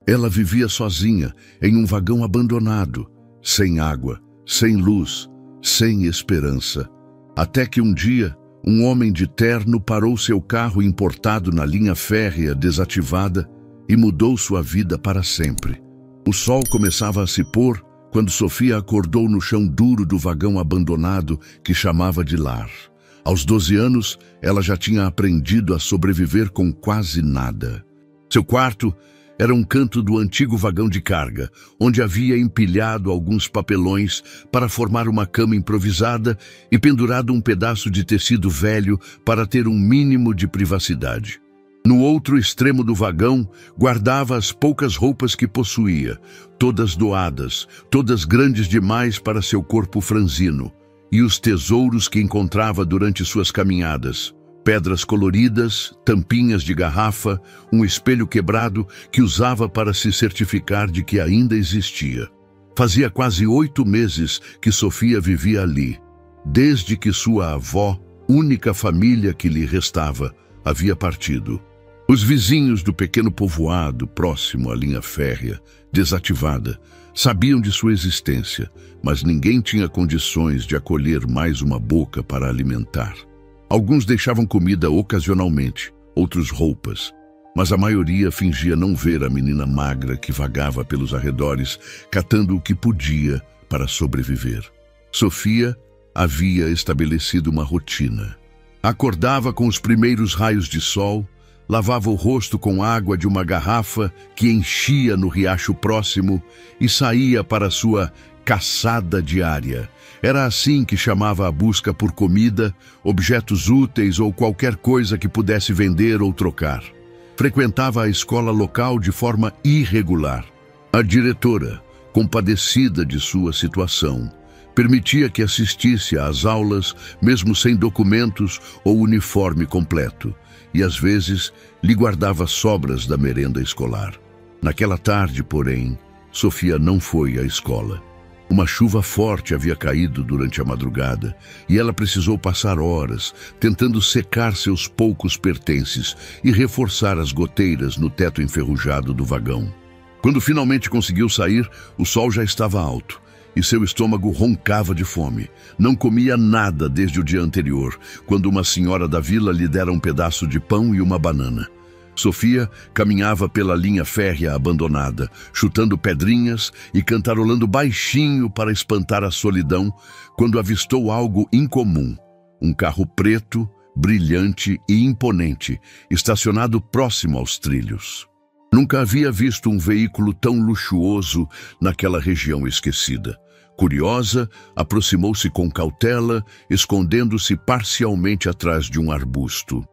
Ela vivia sozinha, em um vagão abandonado, sem água, sem luz, sem esperança. Até que um dia, um homem de terno parou seu carro importado na linha férrea desativada e mudou sua vida para sempre. O sol começava a se pôr quando Sofia acordou no chão duro do vagão abandonado que chamava de lar. Aos 12 anos, ela já tinha aprendido a sobreviver com quase nada. Seu quarto era um canto do antigo vagão de carga, onde havia empilhado alguns papelões para formar uma cama improvisada e pendurado um pedaço de tecido velho para ter um mínimo de privacidade. No outro extremo do vagão, guardava as poucas roupas que possuía, todas doadas, todas grandes demais para seu corpo franzino, e os tesouros que encontrava durante suas caminhadas. Pedras coloridas, tampinhas de garrafa, um espelho quebrado que usava para se certificar de que ainda existia. Fazia quase 8 meses que Sofia vivia ali, desde que sua avó, única família que lhe restava, havia partido. Os vizinhos do pequeno povoado próximo à linha férrea, desativada, sabiam de sua existência, mas ninguém tinha condições de acolher mais uma boca para alimentar. Alguns deixavam comida ocasionalmente, outros roupas, mas a maioria fingia não ver a menina magra que vagava pelos arredores, catando o que podia para sobreviver. Sofia havia estabelecido uma rotina. Acordava com os primeiros raios de sol, lavava o rosto com água de uma garrafa que enchia no riacho próximo e saía para sua caçada diária. Era assim que chamava a busca por comida, objetos úteis ou qualquer coisa que pudesse vender ou trocar. Frequentava a escola local de forma irregular. A diretora, compadecida de sua situação, permitia que assistisse às aulas mesmo sem documentos ou uniforme completo, e às vezes lhe guardava sobras da merenda escolar. Naquela tarde, porém, Sofia não foi à escola. Uma chuva forte havia caído durante a madrugada e ela precisou passar horas tentando secar seus poucos pertences e reforçar as goteiras no teto enferrujado do vagão. Quando finalmente conseguiu sair, o sol já estava alto e seu estômago roncava de fome. Não comia nada desde o dia anterior, quando uma senhora da vila lhe dera um pedaço de pão e uma banana. Sofia caminhava pela linha férrea abandonada, chutando pedrinhas e cantarolando baixinho para espantar a solidão, quando avistou algo incomum. Um carro preto, brilhante e imponente, estacionado próximo aos trilhos. Nunca havia visto um veículo tão luxuoso naquela região esquecida. Curiosa, aproximou-se com cautela, escondendo-se parcialmente atrás de um arbusto.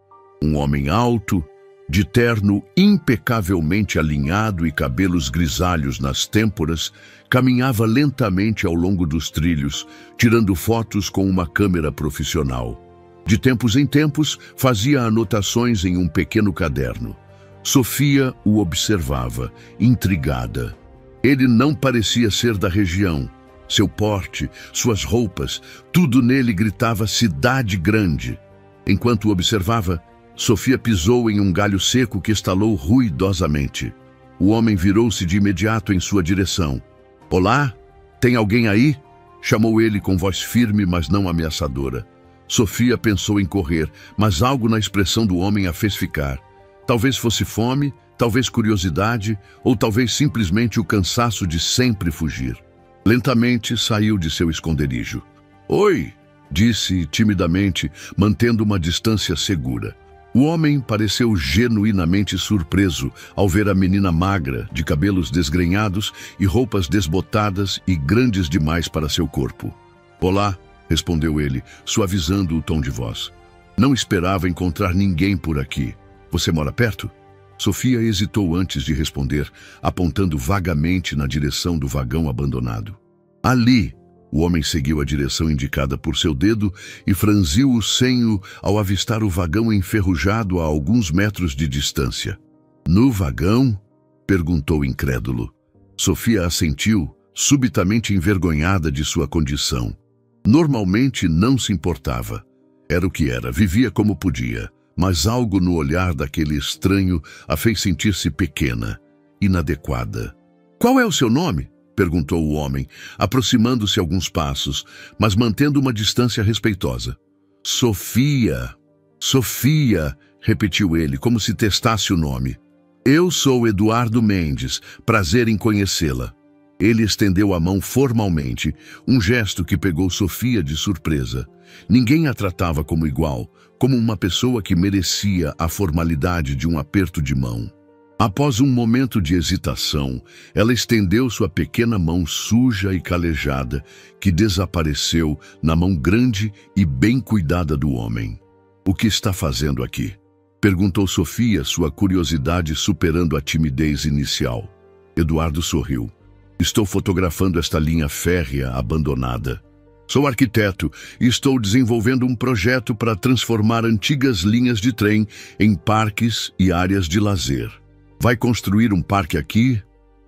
Um homem alto, de terno impecavelmente alinhado e cabelos grisalhos nas têmporas, caminhava lentamente ao longo dos trilhos, tirando fotos com uma câmera profissional. De tempos em tempos, fazia anotações em um pequeno caderno. Sofia o observava, intrigada. Ele não parecia ser da região. Seu porte, suas roupas, tudo nele gritava cidade grande. Enquanto o observava, Sofia pisou em um galho seco que estalou ruidosamente. O homem virou-se de imediato em sua direção. "Olá? Tem alguém aí?" chamou ele com voz firme, mas não ameaçadora. Sofia pensou em correr, mas algo na expressão do homem a fez ficar. Talvez fosse fome, talvez curiosidade, ou talvez simplesmente o cansaço de sempre fugir. Lentamente saiu de seu esconderijo. "Oi!" disse timidamente, mantendo uma distância segura. O homem pareceu genuinamente surpreso ao ver a menina magra, de cabelos desgrenhados e roupas desbotadas e grandes demais para seu corpo. "Olá", respondeu ele, suavizando o tom de voz. "Não esperava encontrar ninguém por aqui. Você mora perto?" Sofia hesitou antes de responder, apontando vagamente na direção do vagão abandonado. "Ali!" O homem seguiu a direção indicada por seu dedo e franziu o senho ao avistar o vagão enferrujado a alguns metros de distância. "No vagão?" perguntou incrédulo. Sofia assentiu, subitamente envergonhada de sua condição. Normalmente não se importava. Era o que era, vivia como podia, mas algo no olhar daquele estranho a fez sentir-se pequena. inadequada. Qual é o seu nome? Perguntou o homem, aproximando-se alguns passos, mas mantendo uma distância respeitosa. Sofia. Sofia, repetiu ele, como se testasse o nome. Eu sou Eduardo Mendes, prazer em conhecê-la. Ele estendeu a mão formalmente, um gesto que pegou Sofia de surpresa. Ninguém a tratava como igual, como uma pessoa que merecia a formalidade de um aperto de mão. Após um momento de hesitação, ela estendeu sua pequena mão suja e calejada, que desapareceu na mão grande e bem cuidada do homem. O que está fazendo aqui? Perguntou Sofia, sua curiosidade superando a timidez inicial. Eduardo sorriu. Estou fotografando esta linha férrea abandonada. Sou arquiteto e estou desenvolvendo um projeto para transformar antigas linhas de trem em parques e áreas de lazer. Vai construir um parque aqui?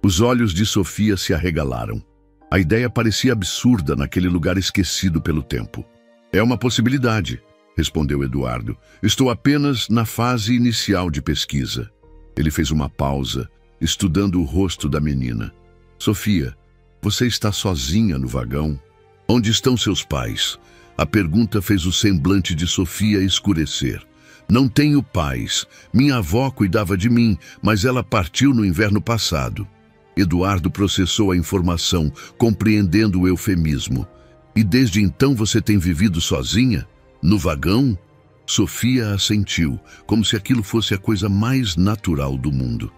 Os olhos de Sofia se arregalaram. A ideia parecia absurda naquele lugar esquecido pelo tempo. É uma possibilidade, respondeu Eduardo. Estou apenas na fase inicial de pesquisa. Ele fez uma pausa, estudando o rosto da menina. Sofia, você está sozinha no vagão? Onde estão seus pais? A pergunta fez o semblante de Sofia escurecer. Não tenho pais. Minha avó cuidava de mim, mas ela partiu no inverno passado. Eduardo processou a informação, compreendendo o eufemismo. E desde então você tem vivido sozinha? No vagão? Sofia assentiu, como se aquilo fosse a coisa mais natural do mundo.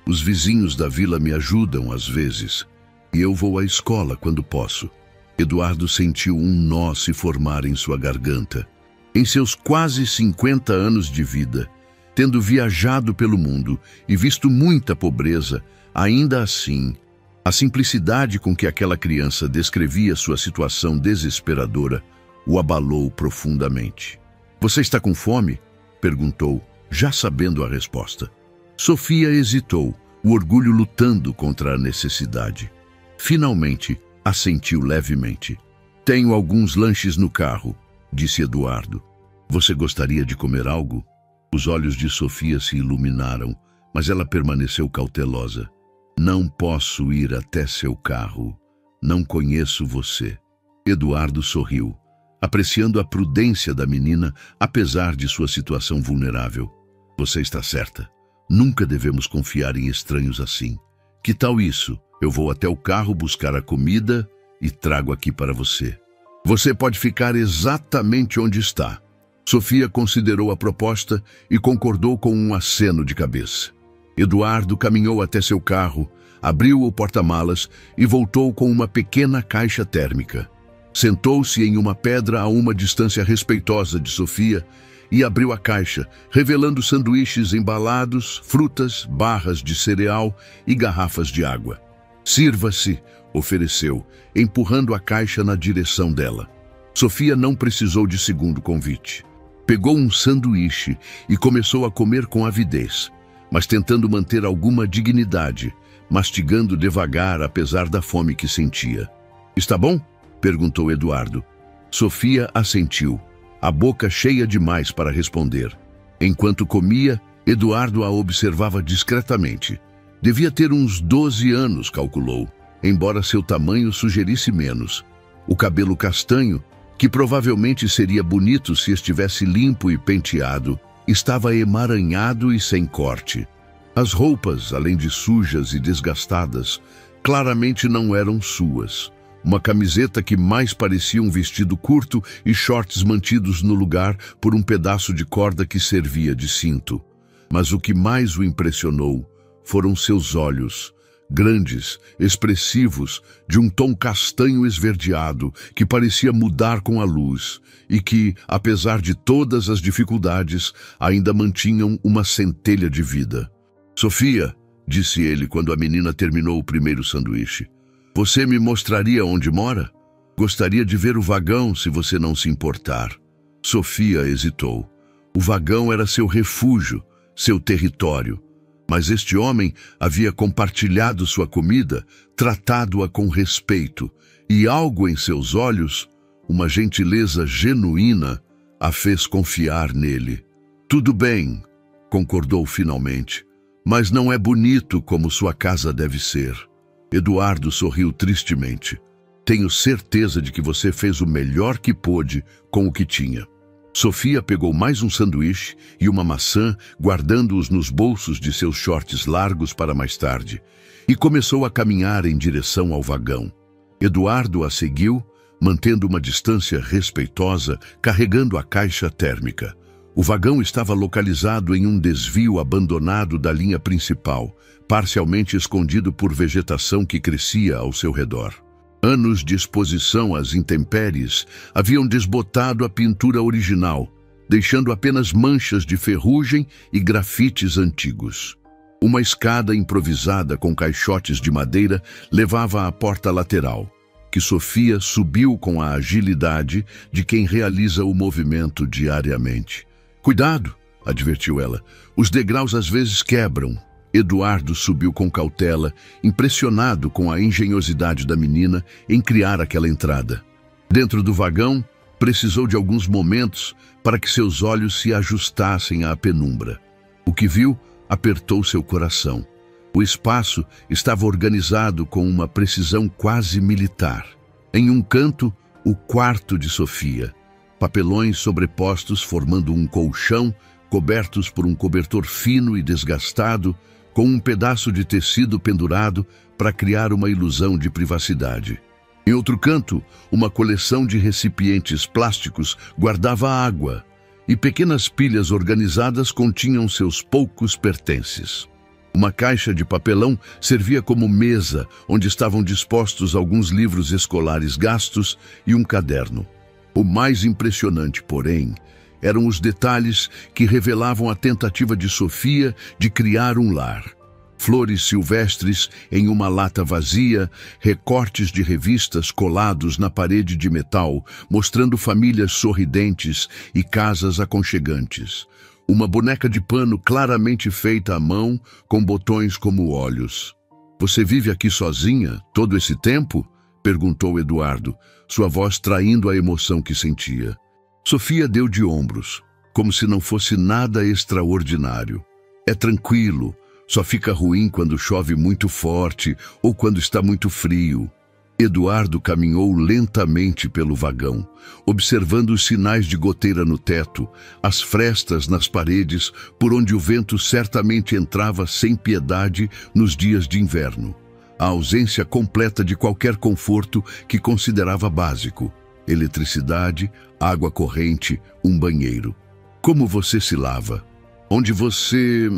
Os vizinhos da vila me ajudam às vezes, e eu vou à escola quando posso. Eduardo sentiu um nó se formar em sua garganta. Em seus quase 50 anos de vida, tendo viajado pelo mundo e visto muita pobreza, ainda assim, a simplicidade com que aquela criança descrevia sua situação desesperadora o abalou profundamente. Você está com fome? Perguntou, já sabendo a resposta. Sofia hesitou, o orgulho lutando contra a necessidade. Finalmente, assentiu levemente. Tenho alguns lanches no carro, disse Eduardo. Você gostaria de comer algo? Os olhos de Sofia se iluminaram, mas ela permaneceu cautelosa. Não posso ir até seu carro. Não conheço você. Eduardo sorriu, apreciando a prudência da menina, apesar de sua situação vulnerável. Você está certa. Nunca devemos confiar em estranhos assim. Que tal isso? Eu vou até o carro buscar a comida e trago aqui para você. Você pode ficar exatamente onde está. Sofia considerou a proposta e concordou com um aceno de cabeça. Eduardo caminhou até seu carro, abriu o porta-malas e voltou com uma pequena caixa térmica. Sentou-se em uma pedra a uma distância respeitosa de Sofia e abriu a caixa, revelando sanduíches embalados, frutas, barras de cereal e garrafas de água. Sirva-se, ofereceu, empurrando a caixa na direção dela. Sofia não precisou de segundo convite. Pegou um sanduíche e começou a comer com avidez, mas tentando manter alguma dignidade, mastigando devagar apesar da fome que sentia. Está bom? Perguntou Eduardo. Sofia assentiu, a boca cheia demais para responder. Enquanto comia, Eduardo a observava discretamente. Devia ter uns 12 anos, calculou, embora seu tamanho sugerisse menos. O cabelo castanho, que provavelmente seria bonito se estivesse limpo e penteado, estava emaranhado e sem corte. As roupas, além de sujas e desgastadas, claramente não eram suas. Uma camiseta que mais parecia um vestido curto e shorts mantidos no lugar por um pedaço de corda que servia de cinto. Mas o que mais o impressionou foram seus olhos, grandes, expressivos, de um tom castanho esverdeado que parecia mudar com a luz e que, apesar de todas as dificuldades, ainda mantinham uma centelha de vida. Sofia, disse ele quando a menina terminou o primeiro sanduíche, você me mostraria onde mora? Gostaria de ver o vagão se você não se importar. Sofia hesitou. O vagão era seu refúgio, seu território. Mas este homem havia compartilhado sua comida, tratado-a com respeito, e algo em seus olhos, uma gentileza genuína, a fez confiar nele. Tudo bem, concordou finalmente. Mas não é bonito como sua casa deve ser. Eduardo sorriu tristemente. Tenho certeza de que você fez o melhor que pôde com o que tinha. Sofia pegou mais um sanduíche e uma maçã, guardando-os nos bolsos de seus shorts largos para mais tarde, e começou a caminhar em direção ao vagão. Eduardo a seguiu, mantendo uma distância respeitosa, carregando a caixa térmica. O vagão estava localizado em um desvio abandonado da linha principal, parcialmente escondido por vegetação que crescia ao seu redor. Anos de exposição às intempéries haviam desbotado a pintura original, deixando apenas manchas de ferrugem e grafites antigos. Uma escada improvisada com caixotes de madeira levava à porta lateral, que Sofia subiu com a agilidade de quem realiza o movimento diariamente. Cuidado, advertiu ela, os degraus às vezes quebram. Eduardo subiu com cautela, impressionado com a engenhosidade da menina em criar aquela entrada. Dentro do vagão, precisou de alguns momentos para que seus olhos se ajustassem à penumbra. O que viu apertou seu coração. O espaço estava organizado com uma precisão quase militar. Em um canto, o quarto de Sofia. Papelões sobrepostos formando um colchão, cobertos por um cobertor fino e desgastado, com um pedaço de tecido pendurado para criar uma ilusão de privacidade. Em outro canto, uma coleção de recipientes plásticos guardava água, e pequenas pilhas organizadas continham seus poucos pertences. Uma caixa de papelão servia como mesa, onde estavam dispostos alguns livros escolares gastos e um caderno. O mais impressionante, porém, eram os detalhes que revelavam a tentativa de Sofia de criar um lar. Flores silvestres em uma lata vazia, recortes de revistas colados na parede de metal, mostrando famílias sorridentes e casas aconchegantes. Uma boneca de pano claramente feita à mão, com botões como olhos. Você vive aqui sozinha todo esse tempo? Perguntou Eduardo, sua voz traindo a emoção que sentia. Sofia deu de ombros, como se não fosse nada extraordinário. É tranquilo, só fica ruim quando chove muito forte ou quando está muito frio. Eduardo caminhou lentamente pelo vagão, observando os sinais de goteira no teto, as frestas nas paredes, por onde o vento certamente entrava sem piedade nos dias de inverno. A ausência completa de qualquer conforto que considerava básico. Eletricidade, água corrente, um banheiro. Como você se lava? Onde você...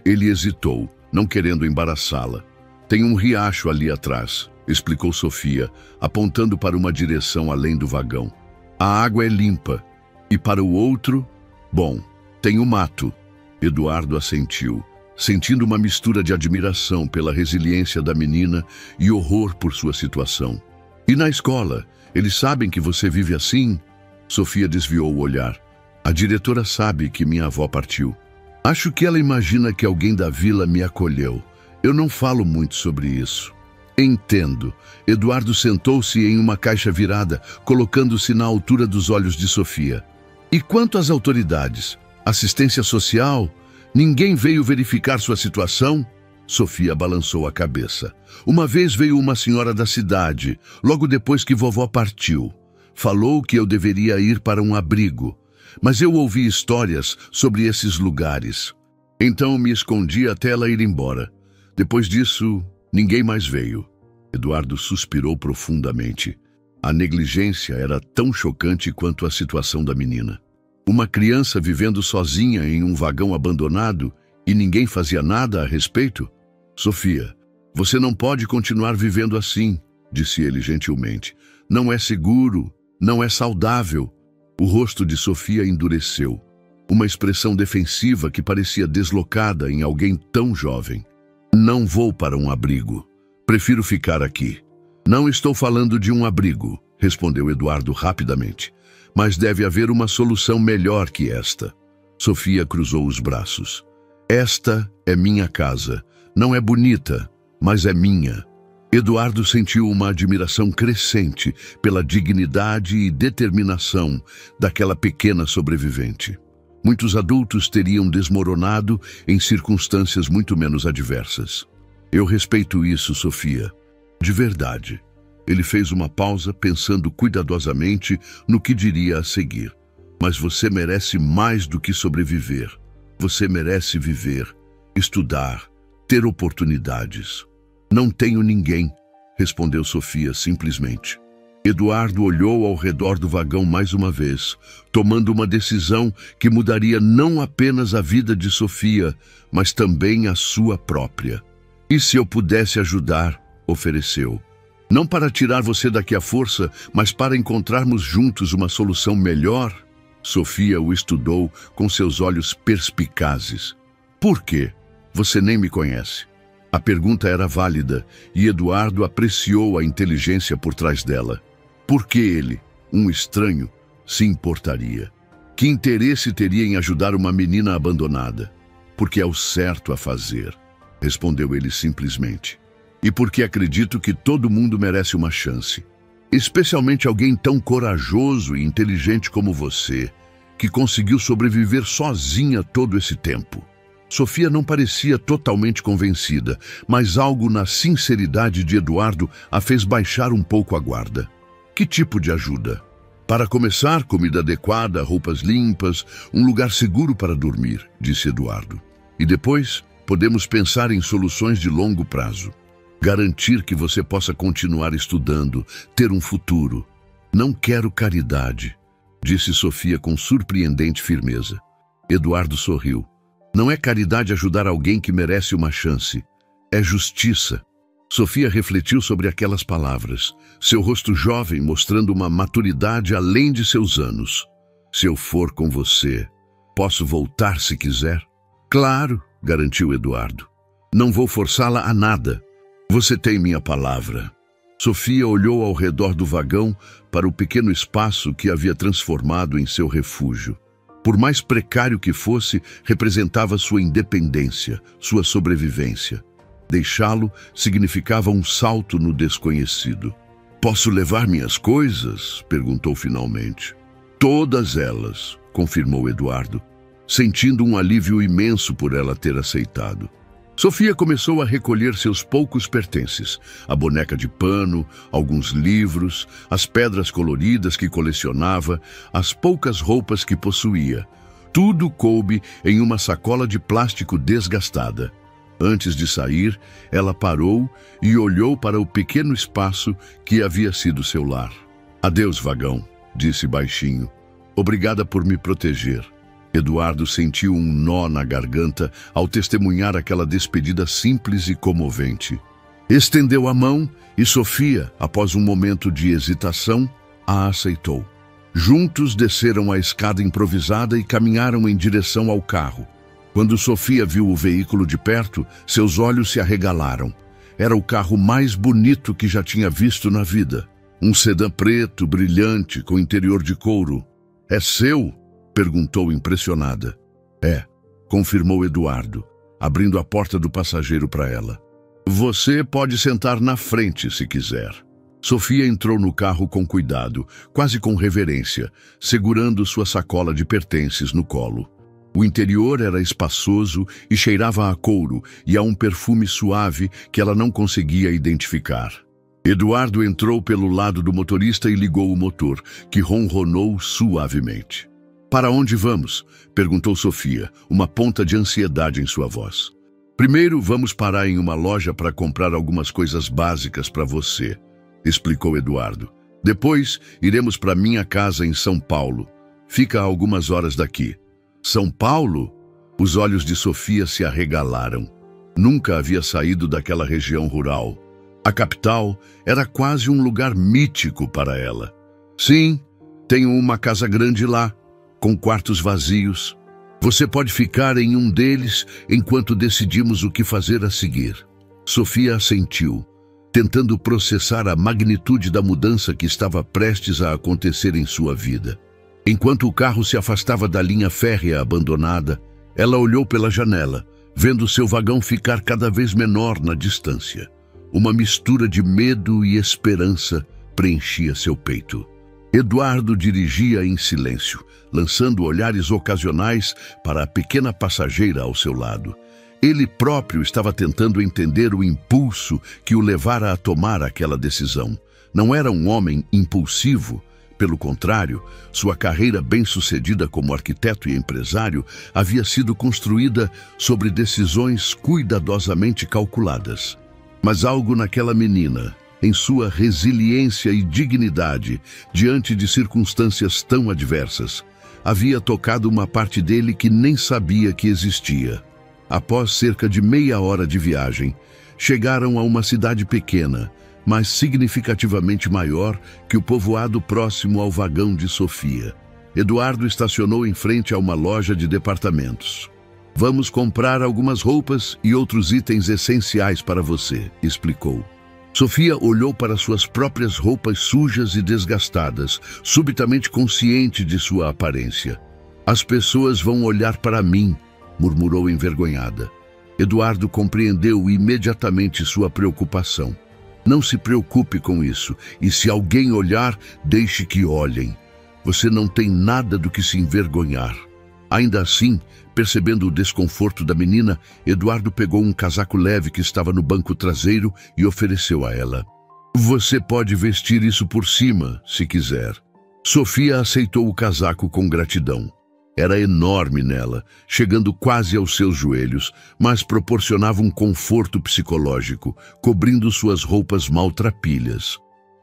Ele hesitou, não querendo embaraçá-la. Tem um riacho ali atrás, explicou Sofia, apontando para uma direção além do vagão. A água é limpa. E para o outro... Bom, tem o mato. Eduardo assentiu, sentindo uma mistura de admiração pela resiliência da menina e horror por sua situação. E na escola, eles sabem que você vive assim? Sofia desviou o olhar. A diretora sabe que minha avó partiu. Acho que ela imagina que alguém da vila me acolheu. Eu não falo muito sobre isso. Entendo. Eduardo sentou-se em uma caixa virada, colocando-se na altura dos olhos de Sofia. E quanto às autoridades? Assistência social? Ninguém veio verificar sua situação? Sofia balançou a cabeça. Uma vez veio uma senhora da cidade, logo depois que vovó partiu. Falou que eu deveria ir para um abrigo. Mas eu ouvi histórias sobre esses lugares. Então me escondi até ela ir embora. Depois disso, ninguém mais veio. Eduardo suspirou profundamente. A negligência era tão chocante quanto a situação da menina. Uma criança vivendo sozinha em um vagão abandonado e ninguém fazia nada a respeito? Sofia, você não pode continuar vivendo assim, disse ele gentilmente. Não é seguro, não é saudável. O rosto de Sofia endureceu. Uma expressão defensiva que parecia deslocada em alguém tão jovem. Não vou para um abrigo. Prefiro ficar aqui. Não estou falando de um abrigo, respondeu Eduardo rapidamente. Mas deve haver uma solução melhor que esta. Sofia cruzou os braços. Esta é minha casa. Não é bonita, mas é minha. Eduardo sentiu uma admiração crescente pela dignidade e determinação daquela pequena sobrevivente. Muitos adultos teriam desmoronado em circunstâncias muito menos adversas. Eu respeito isso, Sofia. De verdade. Ele fez uma pausa, pensando cuidadosamente no que diria a seguir. Mas você merece mais do que sobreviver. Você merece viver, estudar, ter oportunidades. Não tenho ninguém, respondeu Sofia simplesmente. Eduardo olhou ao redor do vagão mais uma vez, tomando uma decisão que mudaria não apenas a vida de Sofia, mas também a sua própria. E se eu pudesse ajudar, ofereceu. Não para tirar você daqui à força, mas para encontrarmos juntos uma solução melhor. Sofia o estudou com seus olhos perspicazes. Por quê? Você nem me conhece. A pergunta era válida e Eduardo apreciou a inteligência por trás dela. Por que ele, um estranho, se importaria? Que interesse teria em ajudar uma menina abandonada? Porque é o certo a fazer, respondeu ele simplesmente. E porque acredito que todo mundo merece uma chance. Especialmente alguém tão corajoso e inteligente como você, que conseguiu sobreviver sozinha todo esse tempo. Sofia não parecia totalmente convencida, mas algo na sinceridade de Eduardo a fez baixar um pouco a guarda. Que tipo de ajuda? Para começar, comida adequada, roupas limpas, um lugar seguro para dormir, disse Eduardo. E depois, podemos pensar em soluções de longo prazo. Garantir que você possa continuar estudando, ter um futuro. Não quero caridade, disse Sofia com surpreendente firmeza. Eduardo sorriu. Não é caridade ajudar alguém que merece uma chance. É justiça. Sofia refletiu sobre aquelas palavras, seu rosto jovem mostrando uma maturidade além de seus anos. Se eu for com você, posso voltar se quiser? Claro, garantiu Eduardo. Não vou forçá-la a nada. Você tem minha palavra. Sofia olhou ao redor do vagão para o pequeno espaço que havia transformado em seu refúgio. Por mais precário que fosse, representava sua independência, sua sobrevivência. Deixá-lo significava um salto no desconhecido. Posso levar minhas coisas? Perguntou finalmente. Todas elas, confirmou Eduardo, sentindo um alívio imenso por ela ter aceitado. Sofia começou a recolher seus poucos pertences, a boneca de pano, alguns livros, as pedras coloridas que colecionava, as poucas roupas que possuía. Tudo coube em uma sacola de plástico desgastada. Antes de sair, ela parou e olhou para o pequeno espaço que havia sido seu lar. Adeus, vagão, disse baixinho. Obrigada por me proteger. Eduardo sentiu um nó na garganta ao testemunhar aquela despedida simples e comovente. Estendeu a mão e Sofia, após um momento de hesitação, a aceitou. Juntos desceram a escada improvisada e caminharam em direção ao carro. Quando Sofia viu o veículo de perto, seus olhos se arregalaram. Era o carro mais bonito que já tinha visto na vida. Um sedã preto, brilhante, com interior de couro. É seu? Perguntou impressionada. É, confirmou Eduardo, abrindo a porta do passageiro para ela. Você pode sentar na frente se quiser. Sofia entrou no carro com cuidado, quase com reverência, segurando sua sacola de pertences no colo. O interior era espaçoso e cheirava a couro e a um perfume suave que ela não conseguia identificar. Eduardo entrou pelo lado do motorista e ligou o motor, que ronronou suavemente. Para onde vamos? Perguntou Sofia, uma ponta de ansiedade em sua voz. Primeiro vamos parar em uma loja para comprar algumas coisas básicas para você, explicou Eduardo. Depois iremos para minha casa em São Paulo. Fica a algumas horas daqui. São Paulo? Os olhos de Sofia se arregalaram. Nunca havia saído daquela região rural. A capital era quase um lugar mítico para ela. Sim, tenho uma casa grande lá, com quartos vazios. Você pode ficar em um deles enquanto decidimos o que fazer a seguir. Sofia assentiu, tentando processar a magnitude da mudança que estava prestes a acontecer em sua vida. Enquanto o carro se afastava da linha férrea abandonada, ela olhou pela janela, vendo seu vagão ficar cada vez menor na distância. Uma mistura de medo e esperança preenchia seu peito. Eduardo dirigia em silêncio, lançando olhares ocasionais para a pequena passageira ao seu lado. Ele próprio estava tentando entender o impulso que o levara a tomar aquela decisão. Não era um homem impulsivo. Pelo contrário, sua carreira bem-sucedida como arquiteto e empresário havia sido construída sobre decisões cuidadosamente calculadas. Mas algo naquela menina, em sua resiliência e dignidade diante de circunstâncias tão adversas, havia tocado uma parte dele que nem sabia que existia. Após cerca de meia hora de viagem, chegaram a uma cidade pequena, mas significativamente maior que o povoado próximo ao vagão de Sofia. Eduardo estacionou em frente a uma loja de departamentos. "Vamos comprar algumas roupas e outros itens essenciais para você", explicou. Sofia olhou para suas próprias roupas sujas e desgastadas, subitamente consciente de sua aparência. "As pessoas vão olhar para mim", murmurou envergonhada. Eduardo compreendeu imediatamente sua preocupação. "Não se preocupe com isso, e se alguém olhar, deixe que olhem. Você não tem nada do que se envergonhar." Ainda assim, percebendo o desconforto da menina, Eduardo pegou um casaco leve que estava no banco traseiro e ofereceu a ela. "Você pode vestir isso por cima, se quiser." Sofia aceitou o casaco com gratidão. Era enorme nela, chegando quase aos seus joelhos, mas proporcionava um conforto psicológico, cobrindo suas roupas maltrapilhas.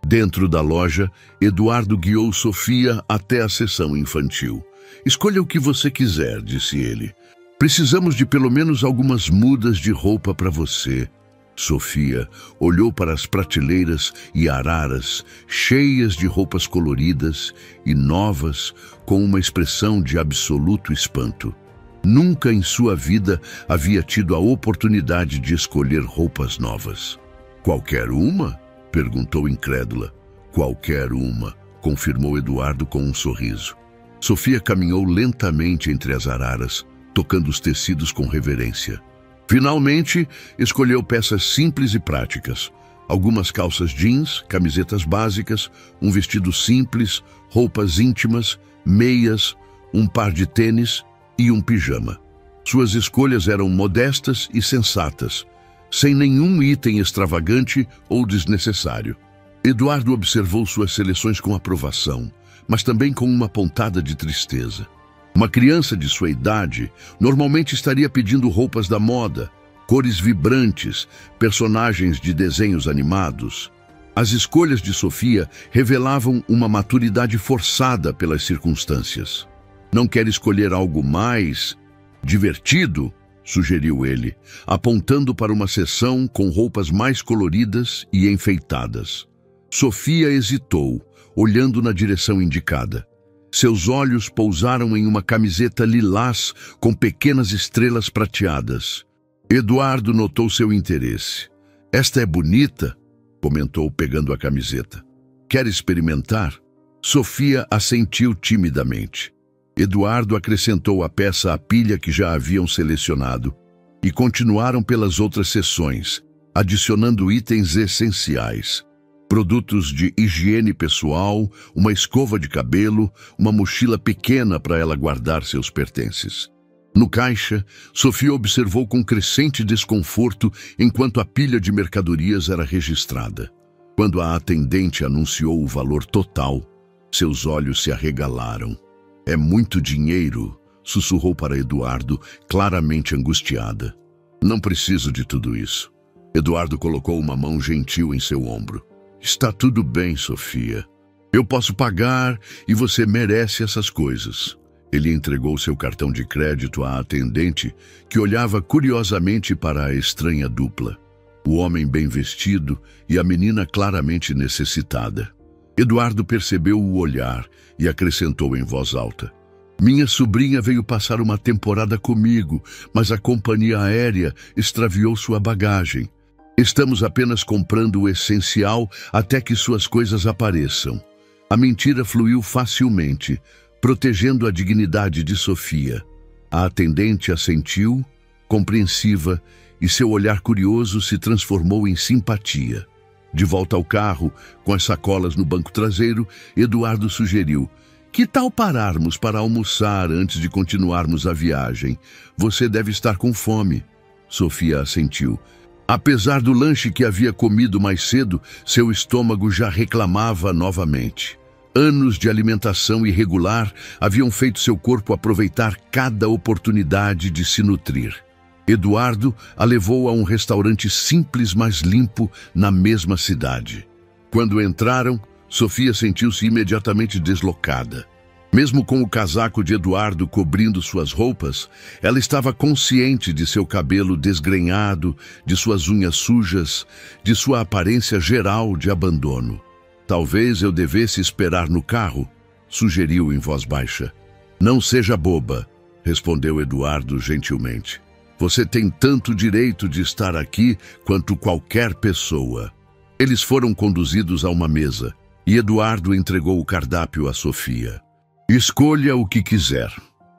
Dentro da loja, Eduardo guiou Sofia até a seção infantil. "Escolha o que você quiser", disse ele. "Precisamos de pelo menos algumas mudas de roupa para você." Sofia olhou para as prateleiras e araras, cheias de roupas coloridas e novas, com uma expressão de absoluto espanto. Nunca em sua vida havia tido a oportunidade de escolher roupas novas. "Qualquer uma?" perguntou incrédula. "Qualquer uma", confirmou Eduardo com um sorriso. Sofia caminhou lentamente entre as araras, tocando os tecidos com reverência. Finalmente, escolheu peças simples e práticas. Algumas calças jeans, camisetas básicas, um vestido simples, roupas íntimas, meias, um par de tênis e um pijama. Suas escolhas eram modestas e sensatas, sem nenhum item extravagante ou desnecessário. Eduardo observou suas seleções com aprovação, mas também com uma pontada de tristeza. Uma criança de sua idade normalmente estaria pedindo roupas da moda, cores vibrantes, personagens de desenhos animados. As escolhas de Sofia revelavam uma maturidade forçada pelas circunstâncias. "Não quer escolher algo mais divertido?", sugeriu ele, apontando para uma seção com roupas mais coloridas e enfeitadas. Sofia hesitou, olhando na direção indicada. Seus olhos pousaram em uma camiseta lilás com pequenas estrelas prateadas. Eduardo notou seu interesse. "Esta é bonita", comentou pegando a camiseta. "Quer experimentar?" Sofia assentiu timidamente. Eduardo acrescentou a peça à pilha que já haviam selecionado e continuaram pelas outras seções, adicionando itens essenciais. Produtos de higiene pessoal, uma escova de cabelo, uma mochila pequena para ela guardar seus pertences. No caixa, Sofia observou com crescente desconforto enquanto a pilha de mercadorias era registrada. Quando a atendente anunciou o valor total, seus olhos se arregalaram. "É muito dinheiro", sussurrou para Eduardo, claramente angustiada. "Não preciso de tudo isso." Eduardo colocou uma mão gentil em seu ombro. "Está tudo bem, Sofia. Eu posso pagar e você merece essas coisas." Ele entregou seu cartão de crédito à atendente, que olhava curiosamente para a estranha dupla. O homem bem vestido e a menina claramente necessitada. Eduardo percebeu o olhar e acrescentou em voz alta: "Minha sobrinha veio passar uma temporada comigo, mas a companhia aérea extraviou sua bagagem. Estamos apenas comprando o essencial até que suas coisas apareçam." A mentira fluiu facilmente, protegendo a dignidade de Sofia. A atendente assentiu, compreensiva, e seu olhar curioso se transformou em simpatia. De volta ao carro, com as sacolas no banco traseiro, Eduardo sugeriu: "Que tal pararmos para almoçar antes de continuarmos a viagem? Você deve estar com fome." Sofia assentiu. Apesar do lanche que havia comido mais cedo, seu estômago já reclamava novamente. Anos de alimentação irregular haviam feito seu corpo aproveitar cada oportunidade de se nutrir. Eduardo a levou a um restaurante simples, mas limpo, na mesma cidade. Quando entraram, Sofia sentiu-se imediatamente deslocada. Mesmo com o casaco de Eduardo cobrindo suas roupas, ela estava consciente de seu cabelo desgrenhado, de suas unhas sujas, de sua aparência geral de abandono. "Talvez eu devesse esperar no carro", sugeriu em voz baixa. "Não seja boba", respondeu Eduardo gentilmente. "Você tem tanto direito de estar aqui quanto qualquer pessoa." Eles foram conduzidos a uma mesa e Eduardo entregou o cardápio a Sofia. "Escolha o que quiser."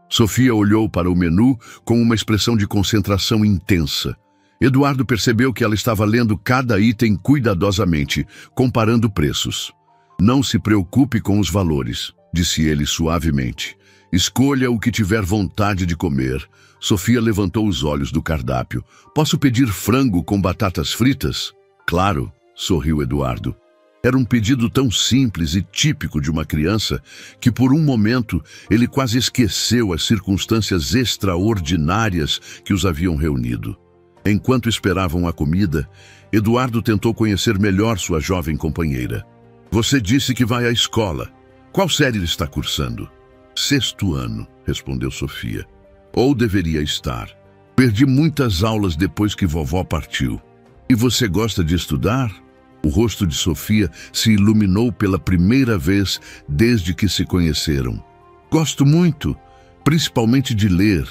Sofia olhou para o menu com uma expressão de concentração intensa. Eduardo percebeu que ela estava lendo cada item cuidadosamente, comparando preços. "Não se preocupe com os valores", disse ele suavemente. "Escolha o que tiver vontade de comer." Sofia levantou os olhos do cardápio. "Posso pedir frango com batatas fritas?" "Claro", sorriu Eduardo. Era um pedido tão simples e típico de uma criança que, por um momento, ele quase esqueceu as circunstâncias extraordinárias que os haviam reunido. Enquanto esperavam a comida, Eduardo tentou conhecer melhor sua jovem companheira. "Você disse que vai à escola. Qual série está cursando?" "6º ano", respondeu Sofia. "Ou deveria estar. Perdi muitas aulas depois que vovó partiu." "E você gosta de estudar?" O rosto de Sofia se iluminou pela primeira vez desde que se conheceram. "Gosto muito, principalmente de ler.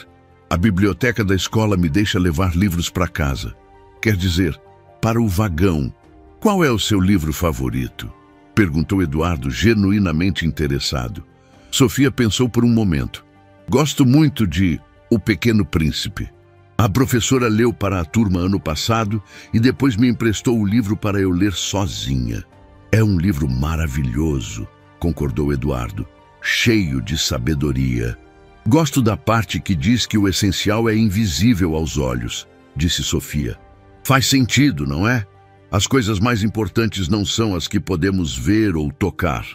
A biblioteca da escola me deixa levar livros para casa. Quer dizer, para o vagão." "Qual é o seu livro favorito?" perguntou Eduardo, genuinamente interessado. Sofia pensou por um momento. "Gosto muito de O Pequeno Príncipe. A professora leu para a turma ano passado e depois me emprestou o livro para eu ler sozinha." "É um livro maravilhoso", concordou Eduardo, "cheio de sabedoria." "Gosto da parte que diz que o essencial é invisível aos olhos", disse Sofia. "Faz sentido, não é? As coisas mais importantes não são as que podemos ver ou tocar."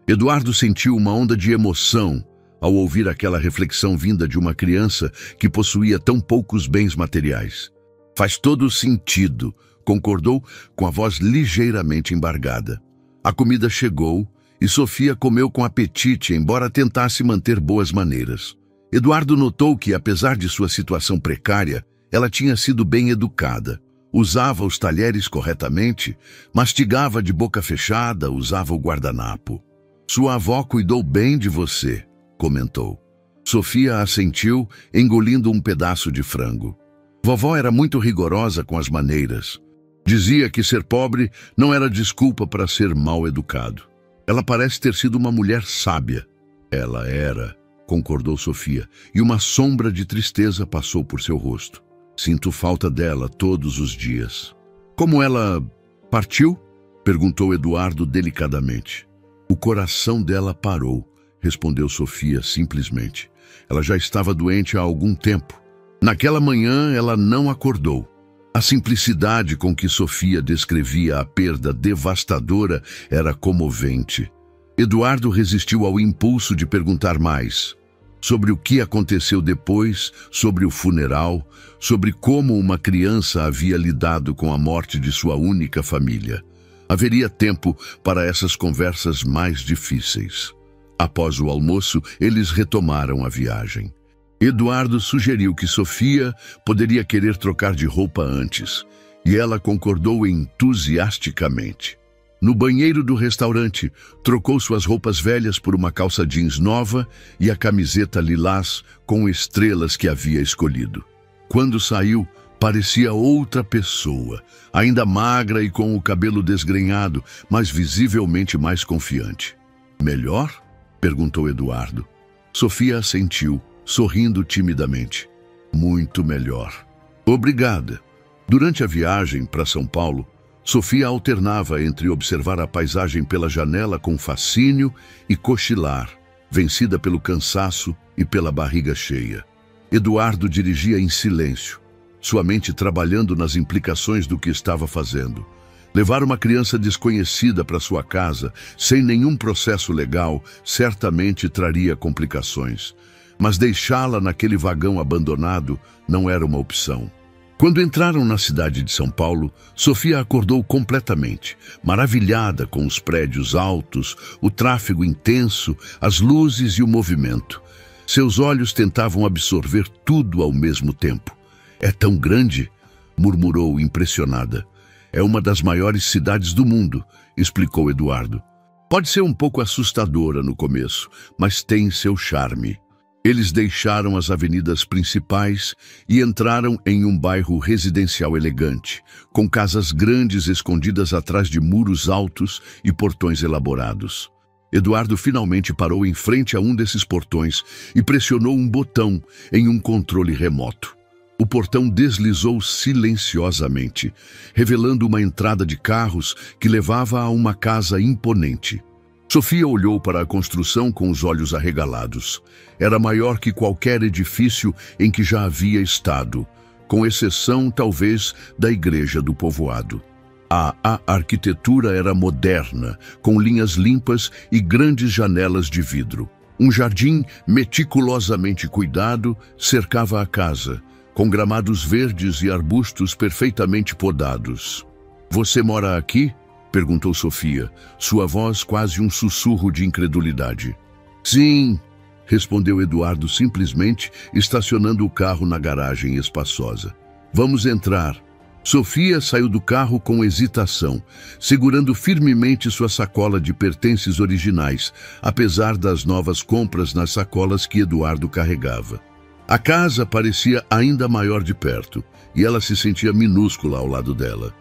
Eduardo sentiu uma onda de emoção ao ouvir aquela reflexão vinda de uma criança que possuía tão poucos bens materiais. "Faz todo sentido", concordou com a voz ligeiramente embargada. A comida chegou e Sofia comeu com apetite, embora tentasse manter boas maneiras. Eduardo notou que, apesar de sua situação precária, ela tinha sido bem educada. Usava os talheres corretamente, mastigava de boca fechada, usava o guardanapo. "Sua avó cuidou bem de você", comentou. Sofia assentiu, engolindo um pedaço de frango. Vovó era muito rigorosa com as maneiras. Dizia que ser pobre não era desculpa para ser mal educado. "Ela parece ter sido uma mulher sábia." "Ela era", concordou Sofia, e uma sombra de tristeza passou por seu rosto. "Sinto falta dela todos os dias." "Como ela partiu?" perguntou Eduardo delicadamente. "O coração dela parou", respondeu Sofia simplesmente. "Ela já estava doente há algum tempo. Naquela manhã ela não acordou." A simplicidade com que Sofia descrevia a perda devastadora era comovente. Eduardo resistiu ao impulso de perguntar mais. Sobre o que aconteceu depois, sobre o funeral, sobre como uma criança havia lidado com a morte de sua única família. Haveria tempo para essas conversas mais difíceis. Após o almoço, eles retomaram a viagem. Eduardo sugeriu que Sofia poderia querer trocar de roupa antes, e ela concordou entusiasticamente. No banheiro do restaurante, trocou suas roupas velhas por uma calça jeans nova e a camiseta lilás com estrelas que havia escolhido. Quando saiu, parecia outra pessoa, ainda magra e com o cabelo desgrenhado, mas visivelmente mais confiante. "Melhor?" perguntou Eduardo. Sofia assentiu, sorrindo timidamente. "Muito melhor." "Obrigada." Durante a viagem para São Paulo, Sofia alternava entre observar a paisagem pela janela com fascínio e cochilar, vencida pelo cansaço e pela barriga cheia. Eduardo dirigia em silêncio, sua mente trabalhando nas implicações do que estava fazendo. Levar uma criança desconhecida para sua casa, sem nenhum processo legal, certamente traria complicações. Mas deixá-la naquele vagão abandonado não era uma opção. Quando entraram na cidade de São Paulo, Sofia acordou completamente, maravilhada com os prédios altos, o tráfego intenso, as luzes e o movimento. Seus olhos tentavam absorver tudo ao mesmo tempo. "É tão grande", murmurou impressionada. "É uma das maiores cidades do mundo", explicou Eduardo. "Pode ser um pouco assustadora no começo, mas tem seu charme." Eles deixaram as avenidas principais e entraram em um bairro residencial elegante, com casas grandes escondidas atrás de muros altos e portões elaborados. Eduardo finalmente parou em frente a um desses portões e pressionou um botão em um controle remoto. O portão deslizou silenciosamente, revelando uma entrada de carros que levava a uma casa imponente. Sofia olhou para a construção com os olhos arregalados. Era maior que qualquer edifício em que já havia estado, com exceção, talvez, da igreja do povoado. A arquitetura era moderna, com linhas limpas e grandes janelas de vidro. Um jardim meticulosamente cuidado cercava a casa, com gramados verdes e arbustos perfeitamente podados. "Você mora aqui?" perguntou Sofia, sua voz quase um sussurro de incredulidade. "Sim", respondeu Eduardo simplesmente, estacionando o carro na garagem espaçosa. "Vamos entrar." Sofia saiu do carro com hesitação, segurando firmemente sua sacola de pertences originais, apesar das novas compras nas sacolas que Eduardo carregava. A casa parecia ainda maior de perto, e ela se sentia minúscula ao lado dela.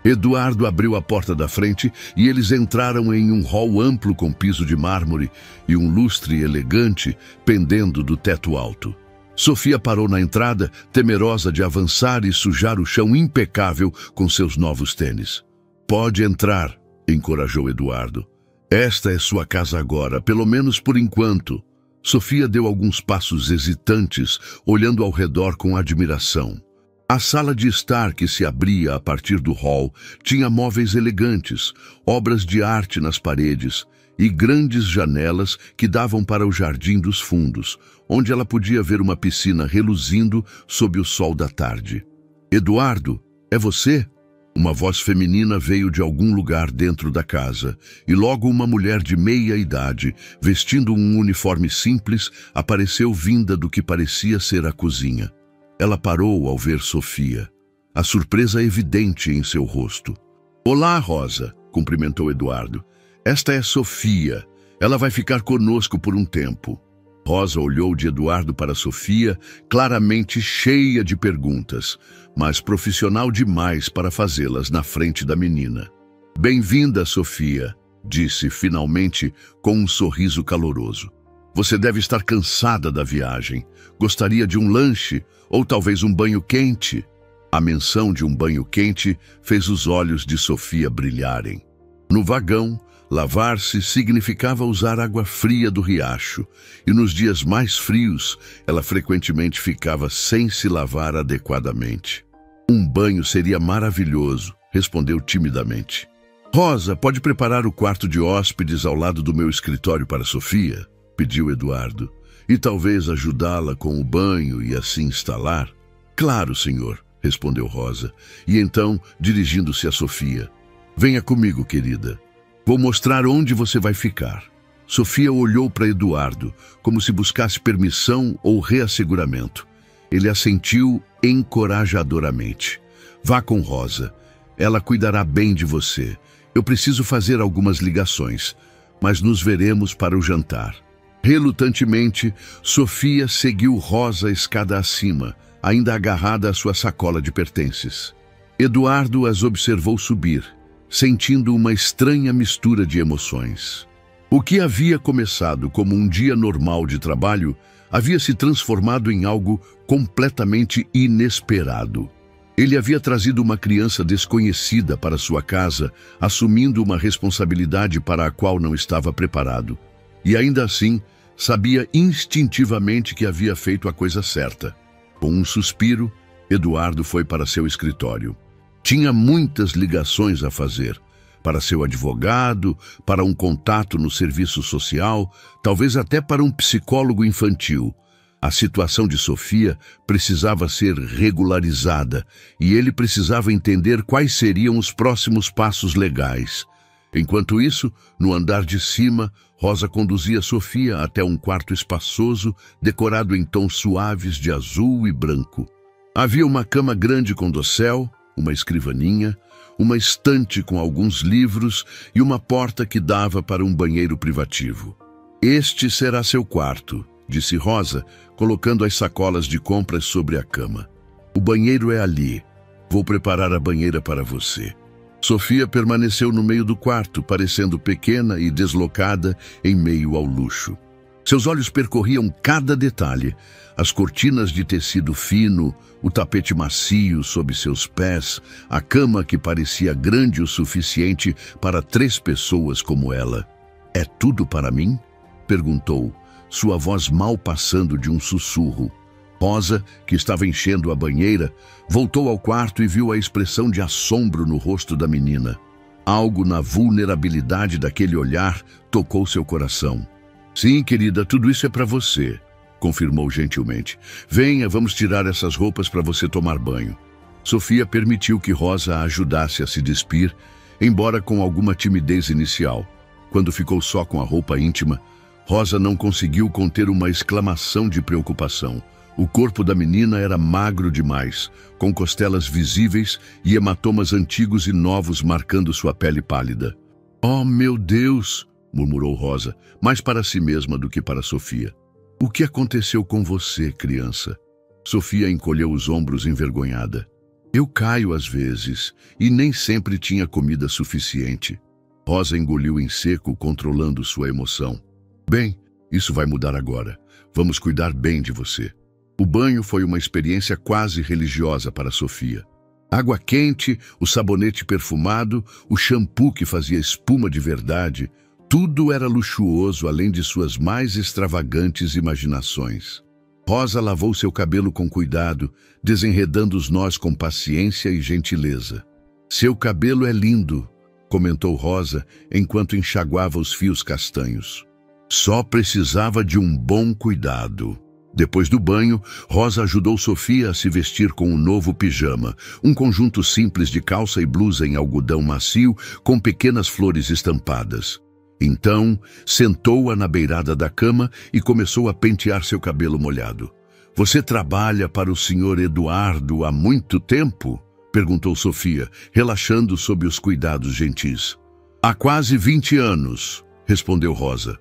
Eduardo abriu a porta da frente e eles entraram em um hall amplo com piso de mármore e um lustre elegante pendendo do teto alto. Sofia parou na entrada, temerosa de avançar e sujar o chão impecável com seus novos tênis. "Pode entrar", encorajou Eduardo. "Esta é sua casa agora, pelo menos por enquanto." Sofia deu alguns passos hesitantes, olhando ao redor com admiração. A sala de estar que se abria a partir do hall tinha móveis elegantes, obras de arte nas paredes e grandes janelas que davam para o jardim dos fundos, onde ela podia ver uma piscina reluzindo sob o sol da tarde. "Eduardo, é você?" Uma voz feminina veio de algum lugar dentro da casa, e logo uma mulher de meia idade, vestindo um uniforme simples, apareceu vinda do que parecia ser a cozinha. Ela parou ao ver Sofia, a surpresa evidente em seu rosto. "Olá, Rosa", cumprimentou Eduardo. "Esta é Sofia. Ela vai ficar conosco por um tempo." Rosa olhou de Eduardo para Sofia, claramente cheia de perguntas, mas profissional demais para fazê-las na frente da menina. "Bem-vinda, Sofia", disse finalmente com um sorriso caloroso. "Você deve estar cansada da viagem. Gostaria de um lanche ou talvez um banho quente?" A menção de um banho quente fez os olhos de Sofia brilharem. No vagão, lavar-se significava usar água fria do riacho, e nos dias mais frios, ela frequentemente ficava sem se lavar adequadamente. "Um banho seria maravilhoso", respondeu timidamente. "Rosa, pode preparar o quarto de hóspedes ao lado do meu escritório para Sofia?" pediu Eduardo. "E talvez ajudá-la com o banho e assim instalar?" "Claro, senhor", respondeu Rosa, e então, dirigindo-se a Sofia: "Venha comigo, querida. Vou mostrar onde você vai ficar." Sofia olhou para Eduardo, como se buscasse permissão ou reasseguramento. Ele assentiu encorajadoramente. "Vá com Rosa. Ela cuidará bem de você. Eu preciso fazer algumas ligações, mas nos veremos para o jantar." Relutantemente, Sofia seguiu Rosa escada acima, ainda agarrada à sua sacola de pertences. Eduardo as observou subir, sentindo uma estranha mistura de emoções. O que havia começado como um dia normal de trabalho havia se transformado em algo completamente inesperado. Ele havia trazido uma criança desconhecida para sua casa, assumindo uma responsabilidade para a qual não estava preparado. E ainda assim, sabia instintivamente que havia feito a coisa certa. Com um suspiro, Eduardo foi para seu escritório. Tinha muitas ligações a fazer. Para seu advogado, para um contato no serviço social, talvez até para um psicólogo infantil. A situação de Sofia precisava ser regularizada e ele precisava entender quais seriam os próximos passos legais. Enquanto isso, no andar de cima, Rosa conduzia Sofia até um quarto espaçoso, decorado em tons suaves de azul e branco. Havia uma cama grande com dossel, uma escrivaninha, uma estante com alguns livros e uma porta que dava para um banheiro privativo. "Este será seu quarto", disse Rosa, colocando as sacolas de compras sobre a cama. "O banheiro é ali. Vou preparar a banheira para você." Sofia permaneceu no meio do quarto, parecendo pequena e deslocada em meio ao luxo. Seus olhos percorriam cada detalhe: as cortinas de tecido fino, o tapete macio sob seus pés, a cama que parecia grande o suficiente para 3 pessoas como ela. "É tudo para mim?" perguntou, sua voz mal passando de um sussurro. Rosa, que estava enchendo a banheira, voltou ao quarto e viu a expressão de assombro no rosto da menina. Algo na vulnerabilidade daquele olhar tocou seu coração. "Sim, querida, tudo isso é para você", confirmou gentilmente. "Venha, vamos tirar essas roupas para você tomar banho." Sofia permitiu que Rosa a ajudasse a se despir, embora com alguma timidez inicial. Quando ficou só com a roupa íntima, Rosa não conseguiu conter uma exclamação de preocupação. O corpo da menina era magro demais, com costelas visíveis e hematomas antigos e novos marcando sua pele pálida. "Oh, meu Deus!" murmurou Rosa, mais para si mesma do que para Sofia. "O que aconteceu com você, criança?" Sofia encolheu os ombros envergonhada. "Eu caio às vezes, e nem sempre tinha comida suficiente." Rosa engoliu em seco, controlando sua emoção. "Bem, isso vai mudar agora. Vamos cuidar bem de você." O banho foi uma experiência quase religiosa para Sofia. Água quente, o sabonete perfumado, o shampoo que fazia espuma de verdade, tudo era luxuoso além de suas mais extravagantes imaginações. Rosa lavou seu cabelo com cuidado, desenredando os nós com paciência e gentileza. "Seu cabelo é lindo", comentou Rosa enquanto enxaguava os fios castanhos. "Só precisava de um bom cuidado." Depois do banho, Rosa ajudou Sofia a se vestir com um novo pijama, um conjunto simples de calça e blusa em algodão macio com pequenas flores estampadas. Então, sentou-a na beirada da cama e começou a pentear seu cabelo molhado. "Você trabalha para o Sr. Eduardo há muito tempo?" perguntou Sofia, relaxando sob os cuidados gentis. "Há quase 20 anos", respondeu Rosa.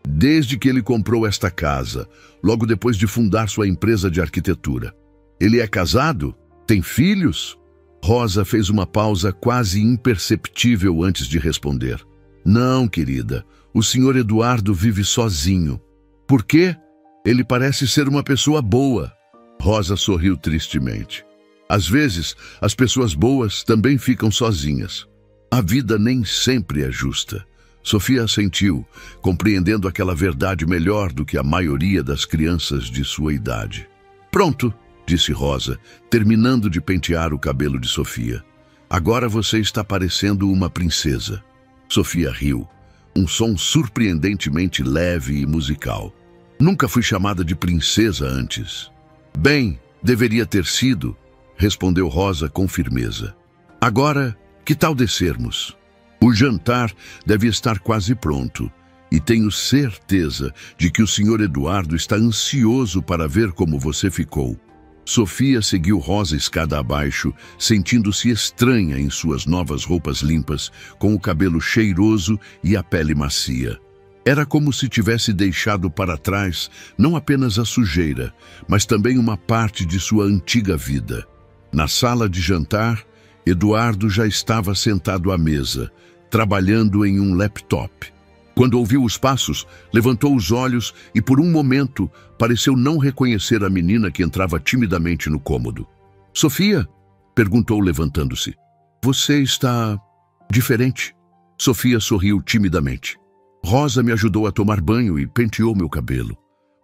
"Desde que ele comprou esta casa, logo depois de fundar sua empresa de arquitetura. Ele é casado? Tem filhos?" Rosa fez uma pausa quase imperceptível antes de responder. "Não, querida, o Sr. Eduardo vive sozinho." "Por quê? Ele parece ser uma pessoa boa." Rosa sorriu tristemente. "Às vezes, as pessoas boas também ficam sozinhas. A vida nem sempre é justa." Sofia assentiu, compreendendo aquela verdade melhor do que a maioria das crianças de sua idade. "Pronto", disse Rosa, terminando de pentear o cabelo de Sofia. "Agora você está parecendo uma princesa." Sofia riu, um som surpreendentemente leve e musical. "Nunca fui chamada de princesa antes." "Bem, deveria ter sido", respondeu Rosa com firmeza. "Agora, que tal descermos? O jantar deve estar quase pronto, e tenho certeza de que o Sr. Eduardo está ansioso para ver como você ficou." Sofia seguiu Rosa escada abaixo, sentindo-se estranha em suas novas roupas limpas, com o cabelo cheiroso e a pele macia. Era como se tivesse deixado para trás não apenas a sujeira, mas também uma parte de sua antiga vida. Na sala de jantar, Eduardo já estava sentado à mesa, trabalhando em um laptop. Quando ouviu os passos, levantou os olhos e, por um momento, pareceu não reconhecer a menina que entrava timidamente no cômodo. "Sofia, Perguntou levantando-se. Você está diferente. Sofia sorriu timidamente. Rosa me ajudou a tomar banho e penteou meu cabelo.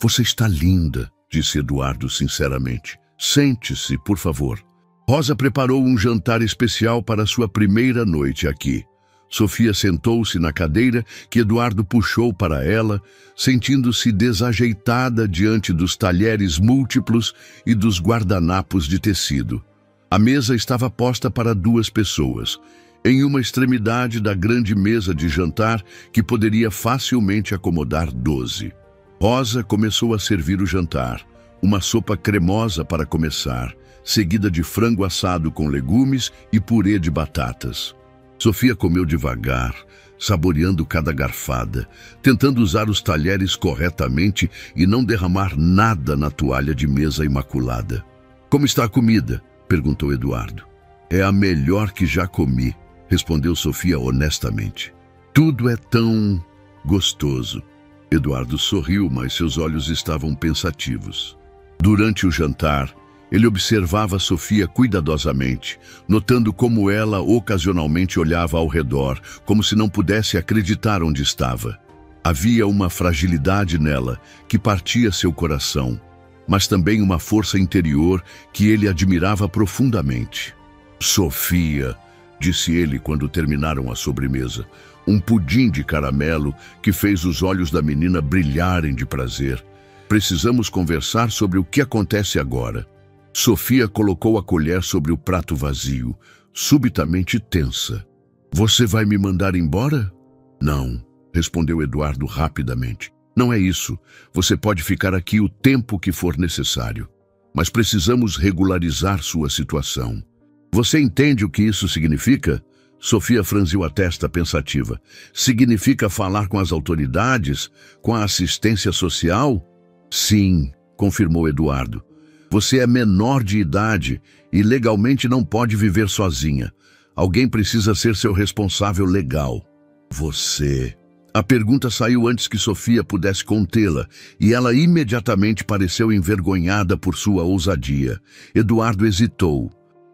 Você está linda, disse Eduardo sinceramente. Sente-se, por favor. Rosa preparou um jantar especial para sua primeira noite aqui. Sofia sentou-se na cadeira que Eduardo puxou para ela, sentindo-se desajeitada diante dos talheres múltiplos e dos guardanapos de tecido. A mesa estava posta para 2 pessoas, em uma extremidade da grande mesa de jantar que poderia facilmente acomodar 12. Rosa começou a servir o jantar, uma sopa cremosa para começar, seguida de frango assado com legumes e purê de batatas. Sofia comeu devagar, saboreando cada garfada, tentando usar os talheres corretamente e não derramar nada na toalha de mesa imaculada. Como está a comida? Perguntou Eduardo. É a melhor que já comi, respondeu Sofia honestamente. Tudo é tão gostoso. Eduardo sorriu, mas seus olhos estavam pensativos. Durante o jantar, ele observava Sofia cuidadosamente, notando como ela ocasionalmente olhava ao redor, como se não pudesse acreditar onde estava. Havia uma fragilidade nela que partia seu coração, mas também uma força interior que ele admirava profundamente. Sofia, disse ele quando terminaram a sobremesa, um pudim de caramelo que fez os olhos da menina brilharem de prazer. Precisamos conversar sobre o que acontece agora. Sofia colocou a colher sobre o prato vazio, subitamente tensa. Você vai me mandar embora? Não, respondeu Eduardo rapidamente. Não é isso. Você pode ficar aqui o tempo que for necessário. Mas precisamos regularizar sua situação. Você entende o que isso significa? Sofia franziu a testa pensativa. Significa falar com as autoridades? Com a assistência social? Sim, confirmou Eduardo. Você é menor de idade e legalmente não pode viver sozinha. Alguém precisa ser seu responsável legal. Você. A pergunta saiu antes que Sofia pudesse contê-la e ela imediatamente pareceu envergonhada por sua ousadia. Eduardo hesitou.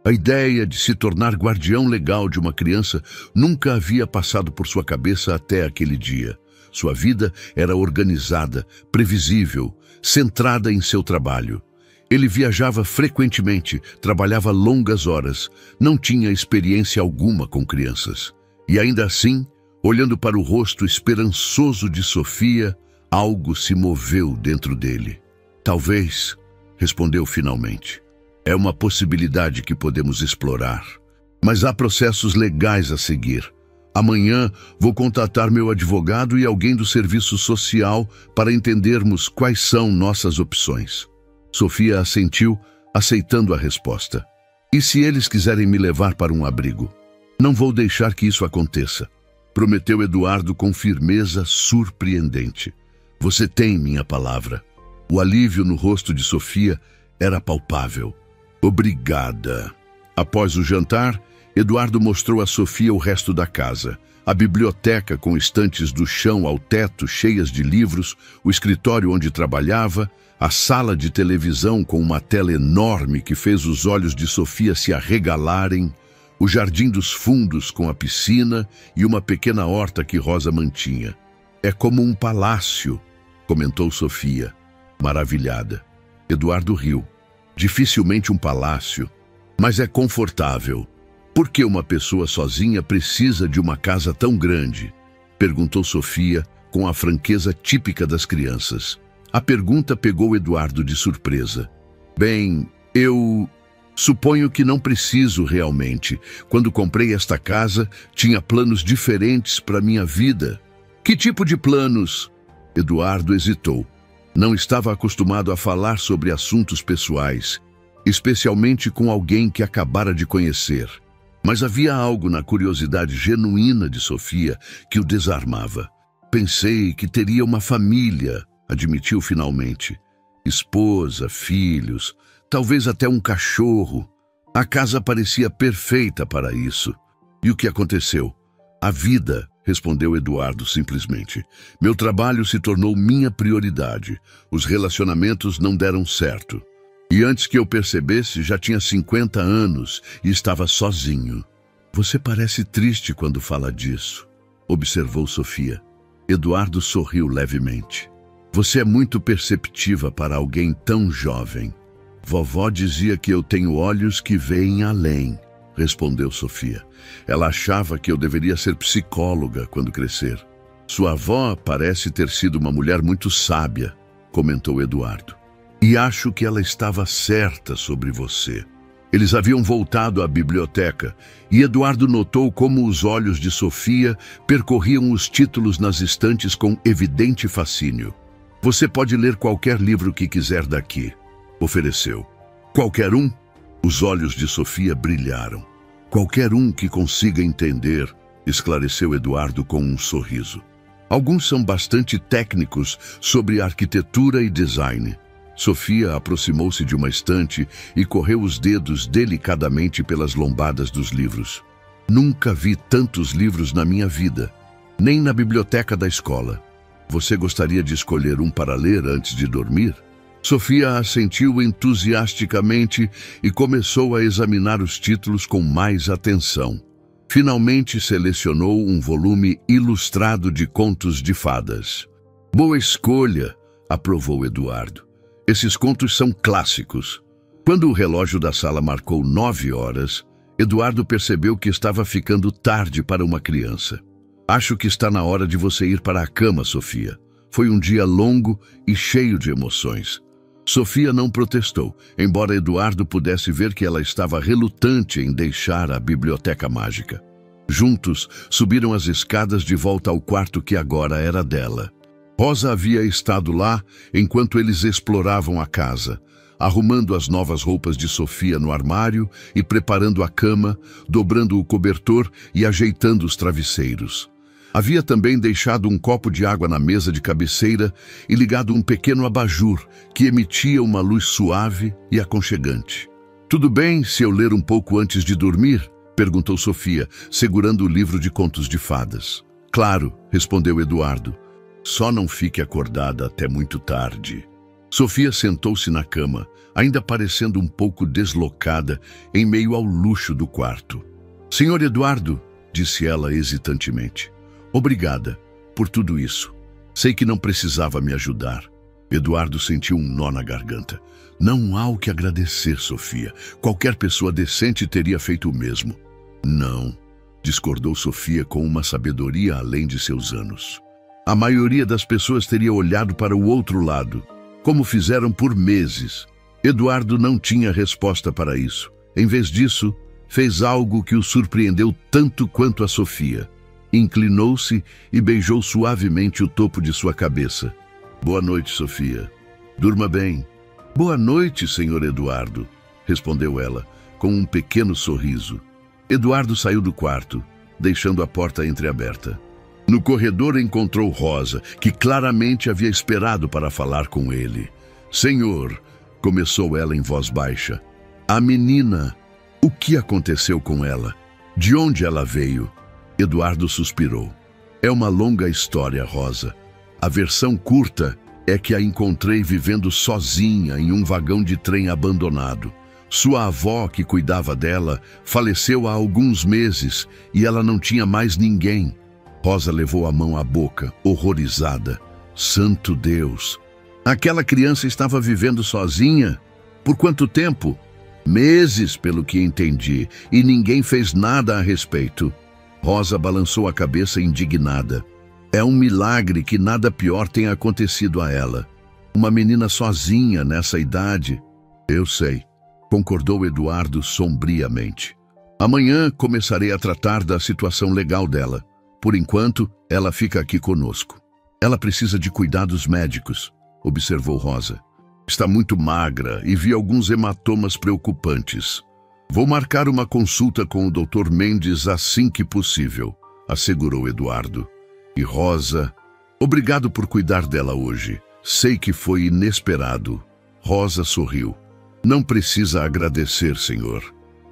A ideia de se tornar guardião legal de uma criança nunca havia passado por sua cabeça até aquele dia. Sua vida era organizada, previsível, centrada em seu trabalho. Ele viajava frequentemente, trabalhava longas horas, não tinha experiência alguma com crianças. E ainda assim, olhando para o rosto esperançoso de Sofia, algo se moveu dentro dele. Talvez, respondeu finalmente. É uma possibilidade que podemos explorar. Mas há processos legais a seguir. Amanhã vou contatar meu advogado e alguém do serviço social para entendermos quais são nossas opções. Sofia assentiu, aceitando a resposta. E se eles quiserem me levar para um abrigo? Não vou deixar que isso aconteça, prometeu Eduardo com firmeza surpreendente. Você tem minha palavra. O alívio no rosto de Sofia era palpável. Obrigada. Após o jantar, Eduardo mostrou a Sofia o resto da casa. A biblioteca com estantes do chão ao teto cheias de livros, o escritório onde trabalhava, a sala de televisão com uma tela enorme que fez os olhos de Sofia se arregalarem, o jardim dos fundos com a piscina e uma pequena horta que Rosa mantinha. É como um palácio, comentou Sofia, maravilhada. Eduardo riu. Dificilmente um palácio, mas é confortável. Por que uma pessoa sozinha precisa de uma casa tão grande? Perguntou Sofia com a franqueza típica das crianças. A pergunta pegou Eduardo de surpresa. Bem, eu suponho que não preciso realmente. Quando comprei esta casa, tinha planos diferentes para minha vida. Que tipo de planos? Eduardo hesitou. Não estava acostumado a falar sobre assuntos pessoais, especialmente com alguém que acabara de conhecer. Mas havia algo na curiosidade genuína de Sofia que o desarmava. Pensei que teria uma família, admitiu finalmente. Esposa, filhos, talvez até um cachorro. A casa parecia perfeita para isso. E o que aconteceu? A vida, respondeu Eduardo simplesmente. Meu trabalho se tornou minha prioridade. Os relacionamentos não deram certo. E antes que eu percebesse, já tinha 50 anos e estava sozinho. Você parece triste quando fala disso, observou Sofia. Eduardo sorriu levemente. Você é muito perceptiva para alguém tão jovem. Vovó dizia que eu tenho olhos que veem além, respondeu Sofia. Ela achava que eu deveria ser psicóloga quando crescer. Sua avó parece ter sido uma mulher muito sábia, comentou Eduardo. E acho que ela estava certa sobre você. Eles haviam voltado à biblioteca e Eduardo notou como os olhos de Sofia percorriam os títulos nas estantes com evidente fascínio. Você pode ler qualquer livro que quiser daqui, ofereceu. Qualquer um? Os olhos de Sofia brilharam. Qualquer um que consiga entender, esclareceu Eduardo com um sorriso. Alguns são bastante técnicos sobre arquitetura e design. Sofia aproximou-se de uma estante e correu os dedos delicadamente pelas lombadas dos livros. Nunca vi tantos livros na minha vida, nem na biblioteca da escola. Você gostaria de escolher um para ler antes de dormir? Sofia assentiu entusiasticamente e começou a examinar os títulos com mais atenção. Finalmente selecionou um volume ilustrado de contos de fadas. Boa escolha, aprovou Eduardo. Esses contos são clássicos. Quando o relógio da sala marcou 9 horas, Eduardo percebeu que estava ficando tarde para uma criança. Acho que está na hora de você ir para a cama, Sofia. Foi um dia longo e cheio de emoções. Sofia não protestou, embora Eduardo pudesse ver que ela estava relutante em deixar a biblioteca mágica. Juntos, subiram as escadas de volta ao quarto que agora era dela. Rosa havia estado lá enquanto eles exploravam a casa, arrumando as novas roupas de Sofia no armário e preparando a cama, dobrando o cobertor e ajeitando os travesseiros. Havia também deixado um copo de água na mesa de cabeceira e ligado um pequeno abajur que emitia uma luz suave e aconchegante. Tudo bem se eu ler um pouco antes de dormir? Perguntou Sofia, segurando o livro de contos de fadas. Claro, respondeu Eduardo. Só não fique acordada até muito tarde. Sofia sentou-se na cama, ainda parecendo um pouco deslocada, em meio ao luxo do quarto. Senhor Eduardo, disse ela hesitantemente, obrigada por tudo isso. Sei que não precisava me ajudar. Eduardo sentiu um nó na garganta. Não há o que agradecer, Sofia. Qualquer pessoa decente teria feito o mesmo. Não, discordou Sofia com uma sabedoria além de seus anos. A maioria das pessoas teria olhado para o outro lado, como fizeram por meses. Eduardo não tinha resposta para isso. Em vez disso, fez algo que o surpreendeu tanto quanto a Sofia. Inclinou-se e beijou suavemente o topo de sua cabeça. Boa noite, Sofia. Durma bem. Boa noite, senhor Eduardo, respondeu ela, com um pequeno sorriso. Eduardo saiu do quarto, deixando a porta entreaberta. No corredor encontrou Rosa, que claramente havia esperado para falar com ele. Senhor, começou ela em voz baixa. A menina, o que aconteceu com ela? De onde ela veio? Eduardo suspirou. É uma longa história, Rosa. A versão curta é que a encontrei vivendo sozinha em um vagão de trem abandonado. Sua avó, que cuidava dela, faleceu há alguns meses e ela não tinha mais ninguém. Rosa levou a mão à boca, horrorizada. Santo Deus! Aquela criança estava vivendo sozinha? Por quanto tempo? Meses, pelo que entendi, e ninguém fez nada a respeito. Rosa balançou a cabeça indignada. É um milagre que nada pior tenha acontecido a ela. Uma menina sozinha nessa idade. Eu sei, concordou Eduardo sombriamente. Amanhã começarei a tratar da situação legal dela. Por enquanto, ela fica aqui conosco. Ela precisa de cuidados médicos, observou Rosa. Está muito magra e vi alguns hematomas preocupantes. Vou marcar uma consulta com o Dr. Mendes assim que possível, assegurou Eduardo. E Rosa, obrigado por cuidar dela hoje. Sei que foi inesperado. Rosa sorriu. Não precisa agradecer, senhor.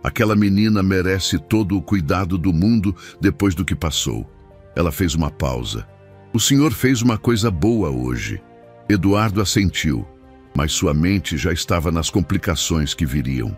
Aquela menina merece todo o cuidado do mundo depois do que passou. Ela fez uma pausa. O senhor fez uma coisa boa hoje. Eduardo assentiu. mas sua mente já estava nas complicações que viriam.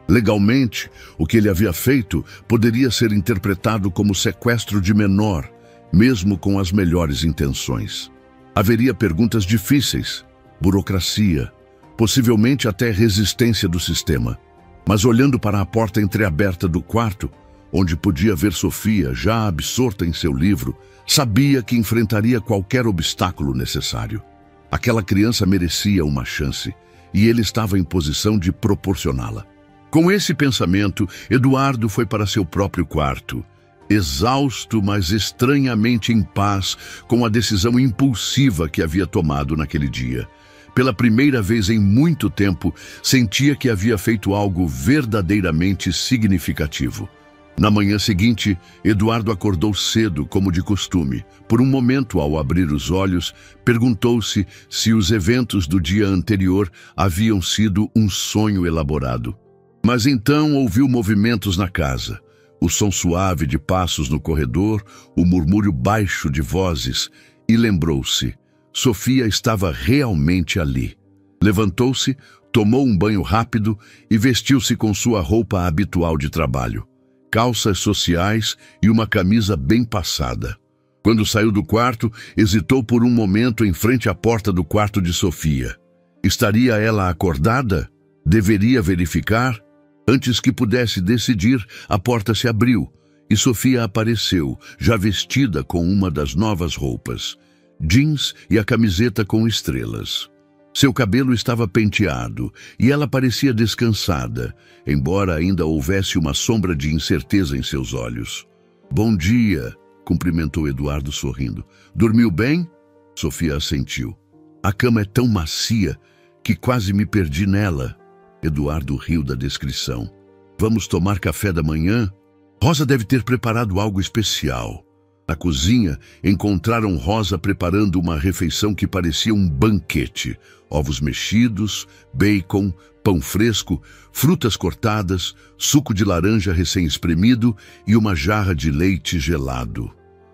Legalmente, o que ele havia feito poderia ser interpretado como sequestro de menor, mesmo com as melhores intenções. Haveria perguntas difíceis, burocracia, possivelmente até resistência do sistema. Mas olhando para a porta entreaberta do quarto, onde podia ver Sofia já absorta em seu livro, sabia que enfrentaria qualquer obstáculo necessário. Aquela criança merecia uma chance, e ele estava em posição de proporcioná-la. Com esse pensamento, Eduardo foi para seu próprio quarto, exausto, mas estranhamente em paz com a decisão impulsiva que havia tomado naquele dia. Pela primeira vez em muito tempo, sentia que havia feito algo verdadeiramente significativo. Na manhã seguinte, Eduardo acordou cedo, como de costume. Por um momento, ao abrir os olhos, perguntou-se se os eventos do dia anterior haviam sido um sonho elaborado. Mas então ouviu movimentos na casa, o som suave de passos no corredor, o murmúrio baixo de vozes, e lembrou-se. Sofia estava realmente ali. Levantou-se, tomou um banho rápido e vestiu-se com sua roupa habitual de trabalho. Calças sociais e uma camisa bem passada. Quando saiu do quarto, hesitou por um momento em frente à porta do quarto de Sofia. Estaria ela acordada? Deveria verificar? Antes que pudesse decidir, a porta se abriu e Sofia apareceu, já vestida com uma das novas roupas, jeans e a camiseta com estrelas. Seu cabelo estava penteado e ela parecia descansada, embora ainda houvesse uma sombra de incerteza em seus olhos. "Bom dia", cumprimentou Eduardo sorrindo. "Dormiu bem?" Sofia assentiu. "A cama é tão macia que quase me perdi nela." Eduardo riu da descrição. "Vamos tomar café da manhã?" Rosa deve ter preparado algo especial. Na cozinha, encontraram Rosa preparando uma refeição que parecia um banquete. Ovos mexidos, bacon, pão fresco, frutas cortadas, suco de laranja recém-espremido e uma jarra de leite gelado.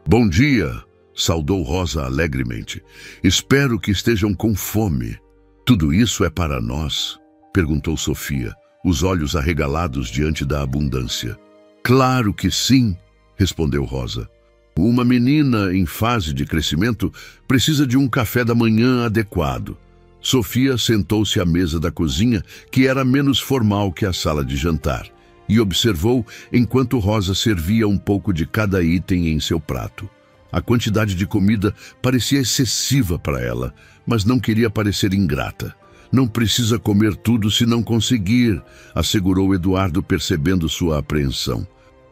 "Bom dia", saudou Rosa alegremente. "Espero que estejam com fome." "Tudo isso é para nós?" perguntou Sofia, os olhos arregalados diante da abundância. "Claro que sim", respondeu Rosa. "Uma menina em fase de crescimento precisa de um café da manhã adequado." Sofia sentou-se à mesa da cozinha, que era menos formal que a sala de jantar, e observou enquanto Rosa servia um pouco de cada item em seu prato. A quantidade de comida parecia excessiva para ela, mas não queria parecer ingrata. "Não precisa comer tudo se não conseguir", assegurou Eduardo, percebendo sua apreensão.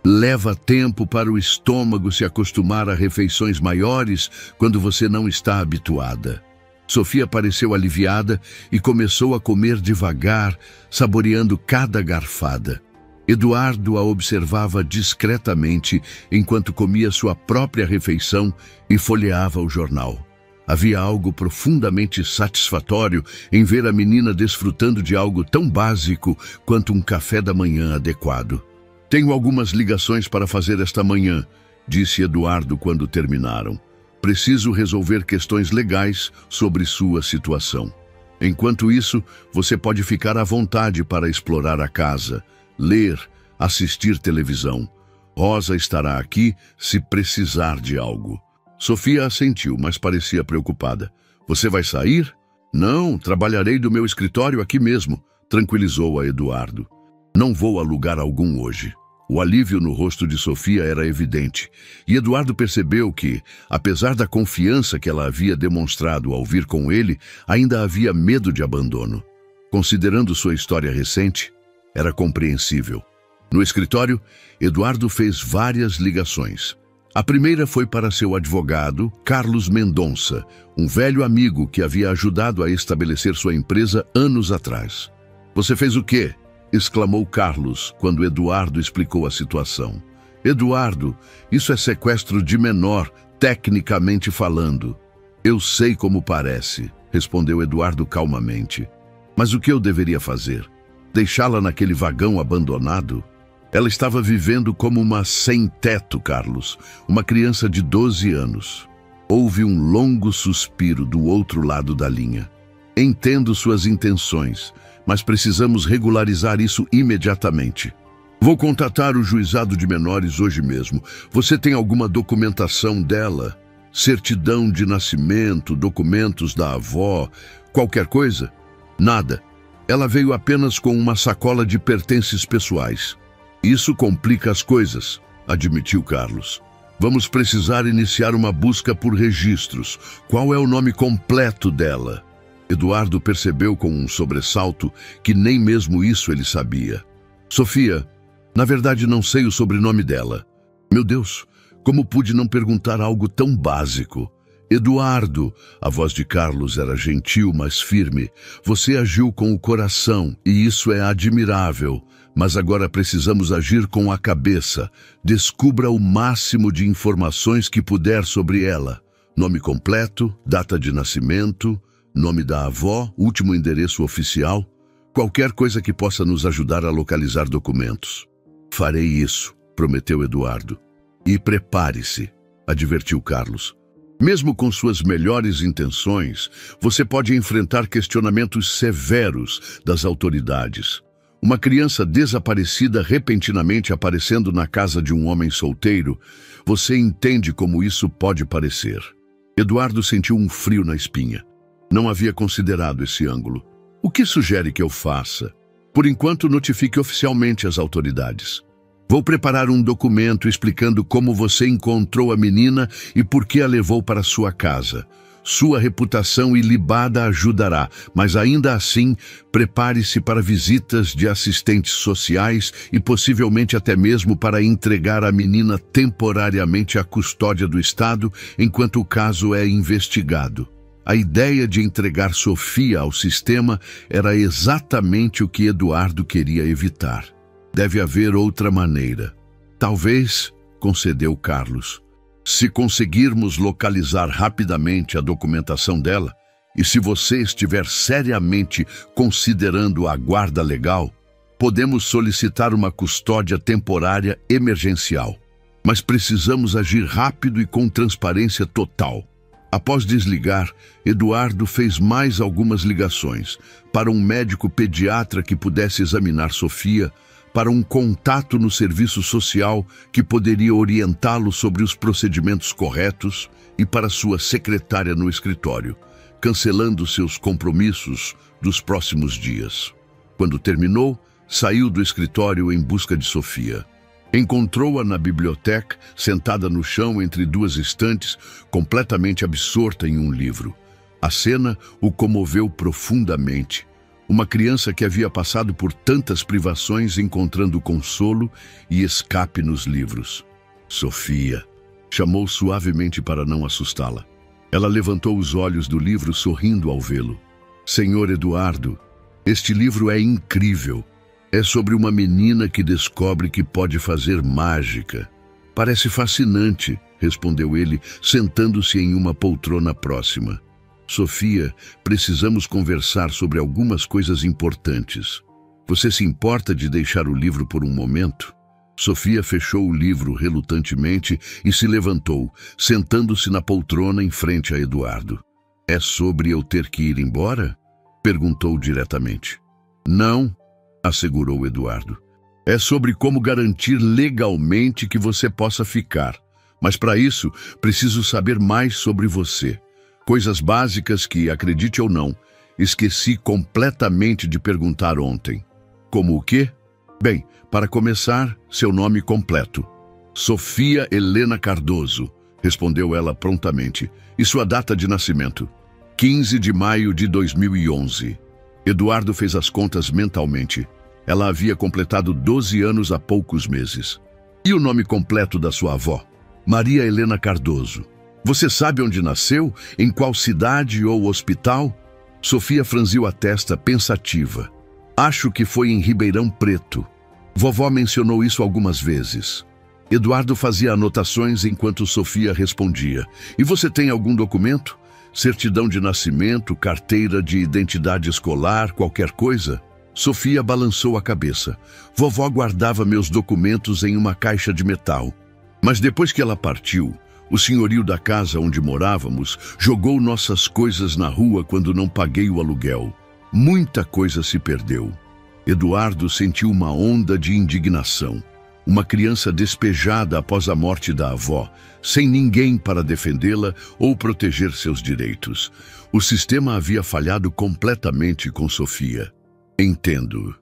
"Leva tempo para o estômago se acostumar a refeições maiores quando você não está habituada." Sofia pareceu aliviada e começou a comer devagar, saboreando cada garfada. Eduardo a observava discretamente enquanto comia sua própria refeição e folheava o jornal. Havia algo profundamente satisfatório em ver a menina desfrutando de algo tão básico quanto um café da manhã adequado. "Tenho algumas ligações para fazer esta manhã", disse Eduardo quando terminaram. "Preciso resolver questões legais sobre sua situação. Enquanto isso, você pode ficar à vontade para explorar a casa, ler, assistir televisão. Rosa estará aqui se precisar de algo." Sofia assentiu, mas parecia preocupada. "Você vai sair?" "Não, trabalharei do meu escritório aqui mesmo", tranquilizou-a Eduardo. "Não vou a lugar algum hoje." O alívio no rosto de Sofia era evidente, e Eduardo percebeu que, apesar da confiança que ela havia demonstrado ao vir com ele, ainda havia medo de abandono. Considerando sua história recente, era compreensível. No escritório, Eduardo fez várias ligações. A primeira foi para seu advogado, Carlos Mendonça, um velho amigo que havia ajudado a estabelecer sua empresa anos atrás. "Você fez o quê?" exclamou Carlos, quando Eduardo explicou a situação. "Eduardo, isso é sequestro de menor, tecnicamente falando." "Eu sei como parece", respondeu Eduardo calmamente. "Mas o que eu deveria fazer? Deixá-la naquele vagão abandonado?" Ela estava vivendo como uma sem-teto, Carlos, uma criança de 12 anos. Houve um longo suspiro do outro lado da linha. Entendo suas intenções, mas precisamos regularizar isso imediatamente. Vou contatar o juizado de menores hoje mesmo. Você tem alguma documentação dela? Certidão de nascimento, documentos da avó, qualquer coisa? Nada. Ela veio apenas com uma sacola de pertences pessoais. Isso complica as coisas, admitiu Carlos. Vamos precisar iniciar uma busca por registros. Qual é o nome completo dela? Eduardo percebeu com um sobressalto que nem mesmo isso ele sabia. Sofia, na verdade não sei o sobrenome dela. Meu Deus, como pude não perguntar algo tão básico? Eduardo, a voz de Carlos era gentil, mas firme. Você agiu com o coração e isso é admirável. Mas agora precisamos agir com a cabeça. Descubra o máximo de informações que puder sobre ela. Nome completo, data de nascimento, nome da avó, último endereço oficial. Qualquer coisa que possa nos ajudar a localizar documentos. Farei isso, prometeu Eduardo. E prepare-se, advertiu Carlos. Mesmo com suas melhores intenções, você pode enfrentar questionamentos severos das autoridades. Uma criança desaparecida repentinamente aparecendo na casa de um homem solteiro, você entende como isso pode parecer. Eduardo sentiu um frio na espinha. Não havia considerado esse ângulo. O que sugere que eu faça? Por enquanto, notifique oficialmente as autoridades. Vou preparar um documento explicando como você encontrou a menina e por que a levou para sua casa. Sua reputação ilibada ajudará, mas ainda assim, prepare-se para visitas de assistentes sociais e possivelmente até mesmo para entregar a menina temporariamente à custódia do Estado enquanto o caso é investigado. A ideia de entregar Sofia ao sistema era exatamente o que Eduardo queria evitar. Deve haver outra maneira. Talvez, concedeu Carlos. Se conseguirmos localizar rapidamente a documentação dela, e se você estiver seriamente considerando a guarda legal, podemos solicitar uma custódia temporária emergencial. Mas precisamos agir rápido e com transparência total. Após desligar, Eduardo fez mais algumas ligações para um médico pediatra que pudesse examinar Sofia, para um contato no serviço social que poderia orientá-lo sobre os procedimentos corretos e para sua secretária no escritório, cancelando seus compromissos dos próximos dias. Quando terminou, saiu do escritório em busca de Sofia. Encontrou-a na biblioteca, sentada no chão entre duas estantes, completamente absorta em um livro. A cena o comoveu profundamente. Uma criança que havia passado por tantas privações encontrando consolo e escape nos livros. Sofia, chamou suavemente para não assustá-la. Ela levantou os olhos do livro sorrindo ao vê-lo. Senhor Eduardo, este livro é incrível. É sobre uma menina que descobre que pode fazer mágica. Parece fascinante, respondeu ele, sentando-se em uma poltrona próxima. Sofia, precisamos conversar sobre algumas coisas importantes. Você se importa de deixar o livro por um momento? Sofia fechou o livro relutantemente e se levantou, sentando-se na poltrona em frente a Eduardo. É sobre eu ter que ir embora? Perguntou diretamente. Não, assegurou Eduardo. É sobre como garantir legalmente que você possa ficar. Mas para isso, preciso saber mais sobre você. Coisas básicas que, acredite ou não, esqueci completamente de perguntar ontem. Como o quê? Bem, para começar, seu nome completo. Sofia Helena Cardoso, respondeu ela prontamente. E sua data de nascimento? 15 de maio de 2011. Eduardo fez as contas mentalmente. Ela havia completado 12 anos há poucos meses. E o nome completo da sua avó? Maria Helena Cardoso. Você sabe onde nasceu? Em qual cidade ou hospital? Sofia franziu a testa, pensativa. Acho que foi em Ribeirão Preto. Vovó mencionou isso algumas vezes. Eduardo fazia anotações enquanto Sofia respondia. E você tem algum documento? Certidão de nascimento, carteira de identidade escolar, qualquer coisa? Sofia balançou a cabeça. Vovó guardava meus documentos em uma caixa de metal. Mas depois que ela partiu, O senhorio da casa onde morávamos jogou nossas coisas na rua quando não paguei o aluguel. Muita coisa se perdeu. Eduardo sentiu uma onda de indignação. Uma criança despejada após a morte da avó, sem ninguém para defendê-la ou proteger seus direitos. O sistema havia falhado completamente com Sofia. Entendo.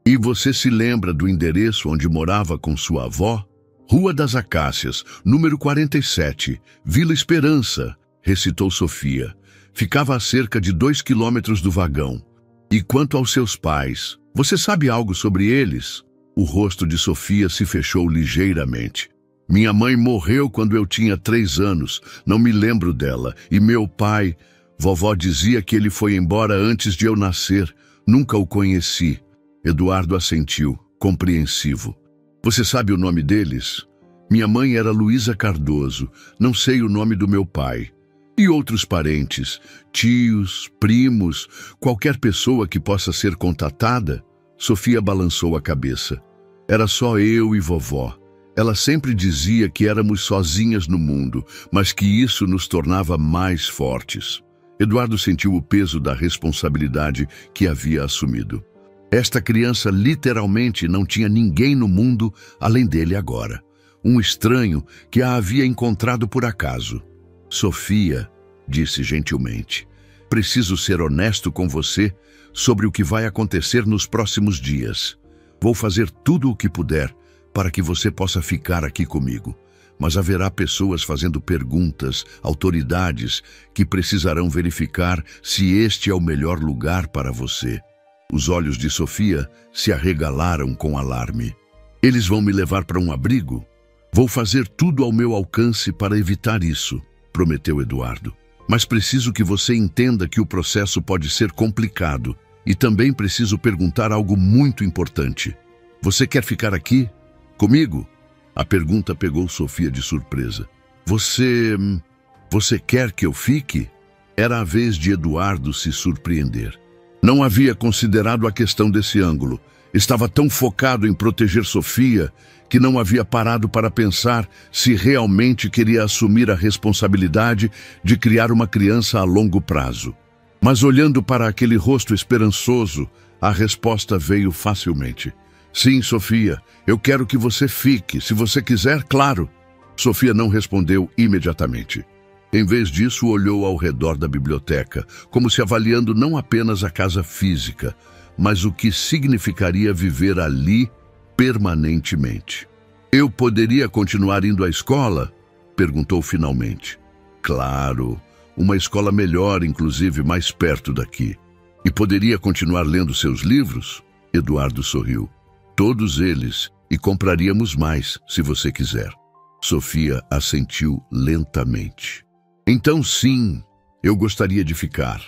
E você se lembra do endereço onde morava com sua avó? Rua das Acácias, número 47, Vila Esperança, recitou Sofia. Ficava a cerca de 2 quilômetros do vagão. E quanto aos seus pais, você sabe algo sobre eles? O rosto de Sofia se fechou ligeiramente. Minha mãe morreu quando eu tinha 3 anos, não me lembro dela. E meu pai, vovó dizia que ele foi embora antes de eu nascer. Nunca o conheci. Eduardo assentiu, compreensivo. Você sabe o nome deles? Minha mãe era Luísa Cardoso, não sei o nome do meu pai. E outros parentes, tios, primos, qualquer pessoa que possa ser contatada? Sofia balançou a cabeça. Era só eu e vovó. Ela sempre dizia que éramos sozinhas no mundo, mas que isso nos tornava mais fortes. Eduardo sentiu o peso da responsabilidade que havia assumido. Esta criança literalmente não tinha ninguém no mundo além dele agora. Um estranho que a havia encontrado por acaso. Sofia, disse gentilmente, preciso ser honesto com você sobre o que vai acontecer nos próximos dias. Vou fazer tudo o que puder para que você possa ficar aqui comigo. Mas haverá pessoas fazendo perguntas, autoridades, que precisarão verificar se este é o melhor lugar para você. Os olhos de Sofia se arregalaram com alarme. Eles vão me levar para um abrigo? Vou fazer tudo ao meu alcance para evitar isso, prometeu Eduardo. Mas preciso que você entenda que o processo pode ser complicado. E também preciso perguntar algo muito importante. Você quer ficar aqui? Comigo? A pergunta pegou Sofia de surpresa. Você quer que eu fique? Era a vez de Eduardo se surpreender. Não havia considerado a questão desse ângulo. Estava tão focado em proteger Sofia que não havia parado para pensar se realmente queria assumir a responsabilidade de criar uma criança a longo prazo. Mas olhando para aquele rosto esperançoso, a resposta veio facilmente. Sim, Sofia, eu quero que você fique, se você quiser, claro. Sofia não respondeu imediatamente. Em vez disso, olhou ao redor da biblioteca, como se avaliando não apenas a casa física, mas o que significaria viver ali permanentemente. Eu poderia continuar indo à escola? Perguntou finalmente. Claro, uma escola melhor, inclusive mais perto daqui. E poderia continuar lendo seus livros? Eduardo sorriu. Todos eles, e compraríamos mais, se você quiser. Sofia assentiu lentamente. Então sim, eu gostaria de ficar.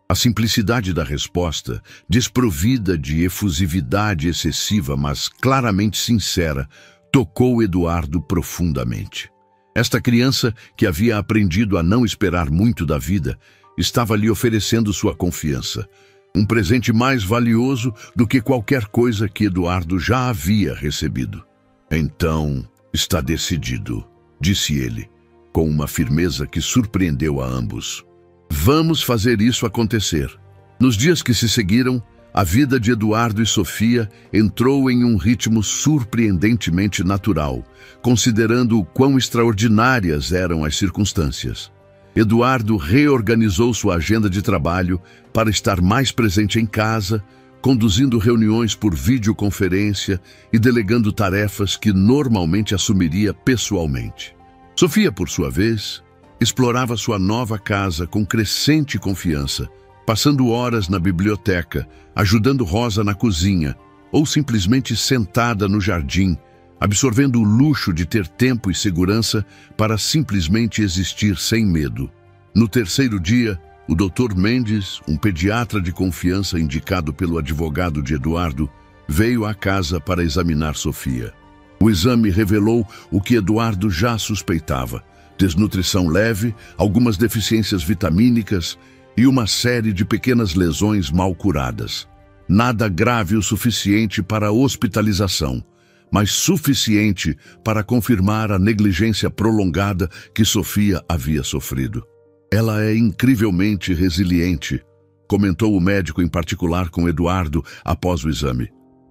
A simplicidade da resposta, desprovida de efusividade excessiva, mas claramente sincera, tocou Eduardo profundamente. Esta criança, que havia aprendido a não esperar muito da vida, estava lhe oferecendo sua confiança. Um presente mais valioso do que qualquer coisa que Eduardo já havia recebido. Então, está decidido, disse ele, com uma firmeza que surpreendeu a ambos. Vamos fazer isso acontecer. Nos dias que se seguiram, a vida de Eduardo e Sofia entrou em um ritmo surpreendentemente natural, considerando o quão extraordinárias eram as circunstâncias. Eduardo reorganizou sua agenda de trabalho para estar mais presente em casa, conduzindo reuniões por videoconferência e delegando tarefas que normalmente assumiria pessoalmente. Sofia, por sua vez, explorava sua nova casa com crescente confiança, passando horas na biblioteca, ajudando Rosa na cozinha, ou simplesmente sentada no jardim, absorvendo o luxo de ter tempo e segurança para simplesmente existir sem medo. No terceiro dia, o Dr. Mendes, um pediatra de confiança indicado pelo advogado de Eduardo, veio à casa para examinar Sofia. O exame revelou o que Eduardo já suspeitava: desnutrição leve, algumas deficiências vitamínicas e uma série de pequenas lesões mal curadas. Nada grave o suficiente para hospitalização, mas suficiente para confirmar a negligência prolongada que Sofia havia sofrido. Ela é incrivelmente resiliente, comentou o médico em particular com Eduardo após o exame.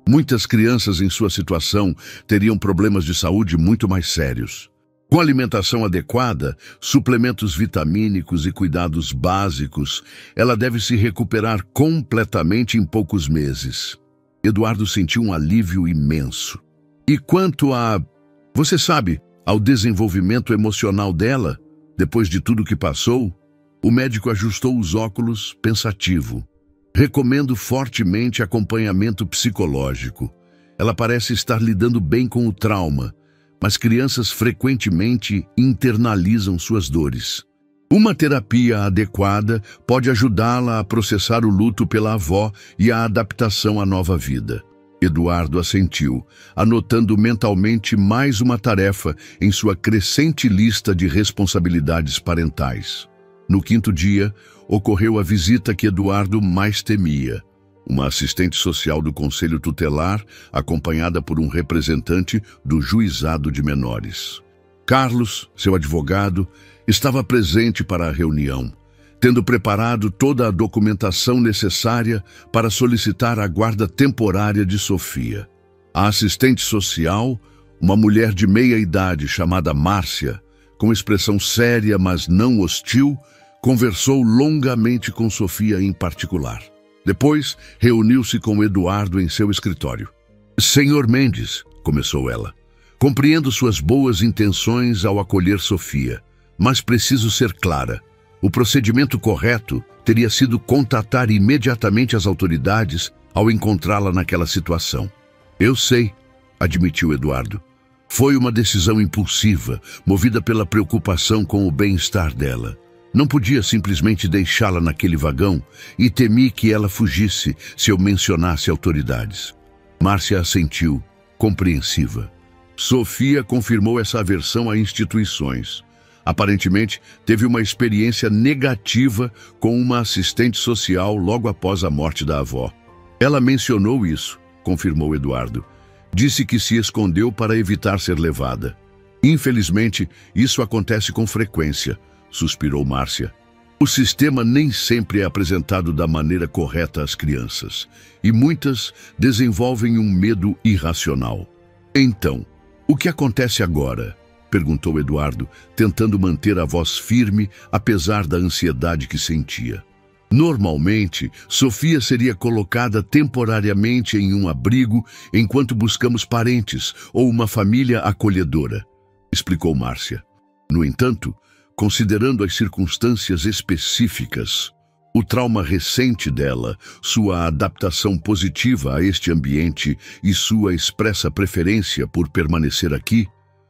Muitas crianças em sua situação teriam problemas de saúde muito mais sérios. Com alimentação adequada, suplementos vitamínicos e cuidados básicos, ela deve se recuperar completamente em poucos meses. Eduardo sentiu um alívio imenso. E quanto você sabe, ao desenvolvimento emocional dela, depois de tudo que passou, o médico ajustou os óculos, pensativo. Recomendo fortemente acompanhamento psicológico. Ela parece estar lidando bem com o trauma, mas crianças frequentemente internalizam suas dores. Uma terapia adequada pode ajudá-la a processar o luto pela avó e a adaptação à nova vida. Eduardo assentiu, anotando mentalmente mais uma tarefa em sua crescente lista de responsabilidades parentais. No quinto dia, ocorreu a visita que Eduardo mais temia. Uma assistente social do Conselho Tutelar, acompanhada por um representante do Juizado de Menores. Carlos, seu advogado, estava presente para a reunião, tendo preparado toda a documentação necessária para solicitar a guarda temporária de Sofia. A assistente social, uma mulher de meia-idade chamada Márcia, com expressão séria mas não hostil, conversou longamente com Sofia em particular. Depois, reuniu-se com Eduardo em seu escritório. "Senhor Mendes", começou ela, "compreendo suas boas intenções ao acolher Sofia, mas preciso ser clara. O procedimento correto teria sido contatar imediatamente as autoridades ao encontrá-la naquela situação." "Eu sei", admitiu Eduardo. "Foi uma decisão impulsiva, movida pela preocupação com o bem-estar dela. Não podia simplesmente deixá-la naquele vagão e temi que ela fugisse se eu mencionasse autoridades." Márcia assentiu, compreensiva. Sofia confirmou essa aversão a instituições. Aparentemente, teve uma experiência negativa com uma assistente social logo após a morte da avó. "Ela mencionou isso", confirmou Eduardo. "Disse que se escondeu para evitar ser levada. Infelizmente, isso acontece com frequência", suspirou Márcia. "O sistema nem sempre é apresentado da maneira correta às crianças, e muitas desenvolvem um medo irracional." "Então, o que acontece agora?", perguntou Eduardo, tentando manter a voz firme, apesar da ansiedade que sentia. "Normalmente, Sofia seria colocada temporariamente em um abrigo enquanto buscamos parentes ou uma família acolhedora", explicou Márcia. "No entanto, considerando as circunstâncias específicas, o trauma recente dela, sua adaptação positiva a este ambiente e sua expressa preferência por permanecer aqui,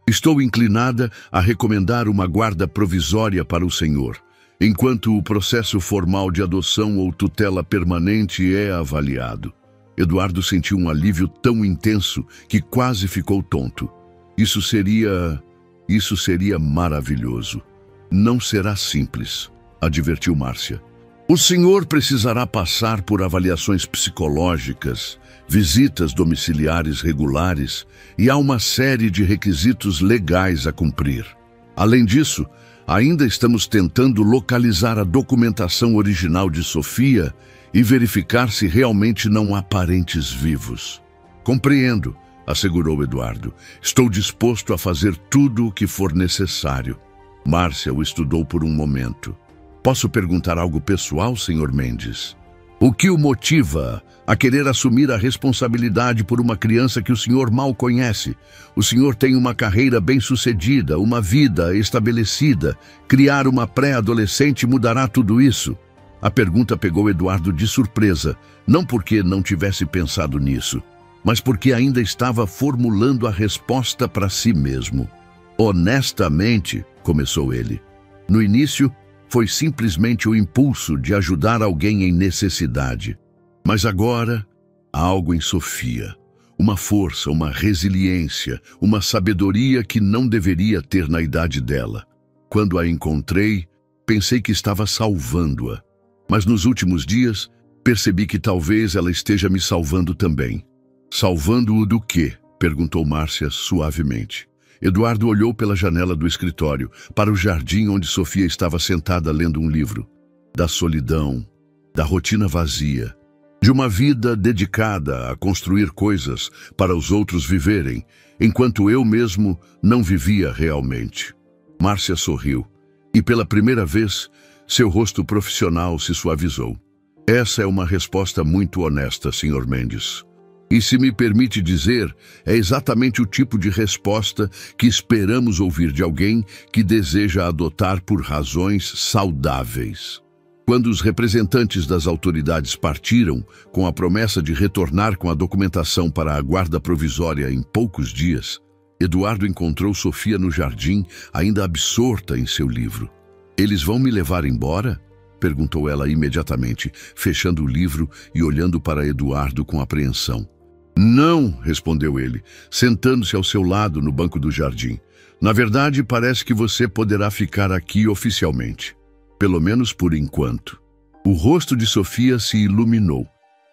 estou inclinada a recomendar uma guarda provisória para o senhor, enquanto o processo formal de adoção ou tutela permanente é avaliado." Eduardo sentiu um alívio tão intenso que quase ficou tonto. Isso seria maravilhoso." "Não será simples", advertiu Márcia. "O senhor precisará passar por avaliações psicológicas, visitas domiciliares regulares e há uma série de requisitos legais a cumprir. Além disso, ainda estamos tentando localizar a documentação original de Sofia e verificar se realmente não há parentes vivos." "Compreendo", assegurou Eduardo. "Estou disposto a fazer tudo o que for necessário." Márcia o estudou por um momento. "Posso perguntar algo pessoal, Sr. Mendes? O que o motiva a querer assumir a responsabilidade por uma criança que o senhor mal conhece? O senhor tem uma carreira bem-sucedida, uma vida estabelecida. Criar uma pré-adolescente mudará tudo isso?" A pergunta pegou Eduardo de surpresa, não porque não tivesse pensado nisso, mas porque ainda estava formulando a resposta para si mesmo. "Honestamente", começou ele, "no início foi simplesmente o impulso de ajudar alguém em necessidade. Mas agora há algo em Sofia, uma força, uma resiliência, uma sabedoria que não deveria ter na idade dela. Quando a encontrei, pensei que estava salvando-a. Mas nos últimos dias, percebi que talvez ela esteja me salvando também." "Salvando-o do quê?" Perguntou Márcia suavemente. Eduardo olhou pela janela do escritório, para o jardim onde Sofia estava sentada lendo um livro. Da solidão, da rotina vazia, de uma vida dedicada a construir coisas para os outros viverem, enquanto eu mesmo não vivia realmente. Márcia sorriu, e pela primeira vez, seu rosto profissional se suavizou. Essa é uma resposta muito honesta, Sr. Mendes. E se me permite dizer, é exatamente o tipo de resposta que esperamos ouvir de alguém que deseja adotar por razões saudáveis. Quando os representantes das autoridades partiram, com a promessa de retornar com a documentação para a guarda provisória em poucos dias, Eduardo encontrou Sofia no jardim, ainda absorta em seu livro. "Eles vão me levar embora?" perguntou ela imediatamente, fechando o livro e olhando para Eduardo com apreensão. "Não", respondeu ele, sentando-se ao seu lado no banco do jardim. "Na verdade, parece que você poderá ficar aqui oficialmente. Pelo menos por enquanto." O rosto de Sofia se iluminou,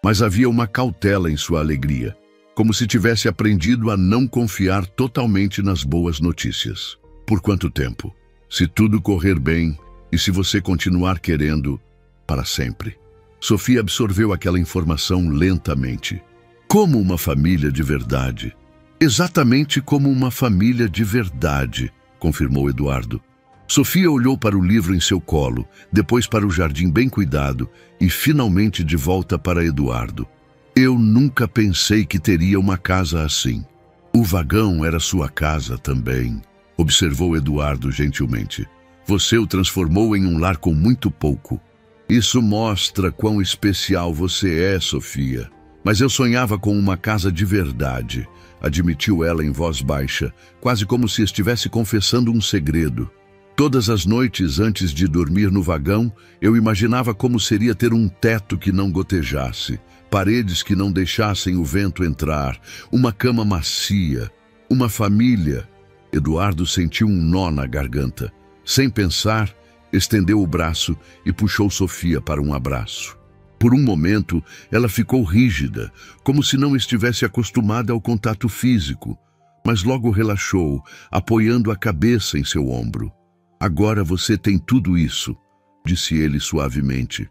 mas havia uma cautela em sua alegria, como se tivesse aprendido a não confiar totalmente nas boas notícias. "Por quanto tempo? Se tudo correr bem e se você continuar querendo, para sempre." Sofia absorveu aquela informação lentamente. Como uma família de verdade. "Exatamente como uma família de verdade", confirmou Eduardo. Sofia olhou para o livro em seu colo, depois para o jardim bem cuidado e finalmente de volta para Eduardo. "Eu nunca pensei que teria uma casa assim." "O vagão era sua casa também", observou Eduardo gentilmente. "Você o transformou em um lar com muito pouco. Isso mostra quão especial você é, Sofia. Mas eu sonhava com uma casa de verdade", admitiu ela em voz baixa, quase como se estivesse confessando um segredo. "Todas as noites antes de dormir no vagão, eu imaginava como seria ter um teto que não gotejasse, paredes que não deixassem o vento entrar, uma cama macia, uma família." Eduardo sentiu um nó na garganta. Sem pensar, estendeu o braço e puxou Sofia para um abraço. Por um momento, ela ficou rígida, como se não estivesse acostumada ao contato físico, mas logo relaxou, apoiando a cabeça em seu ombro. "Agora você tem tudo isso", disse ele suavemente,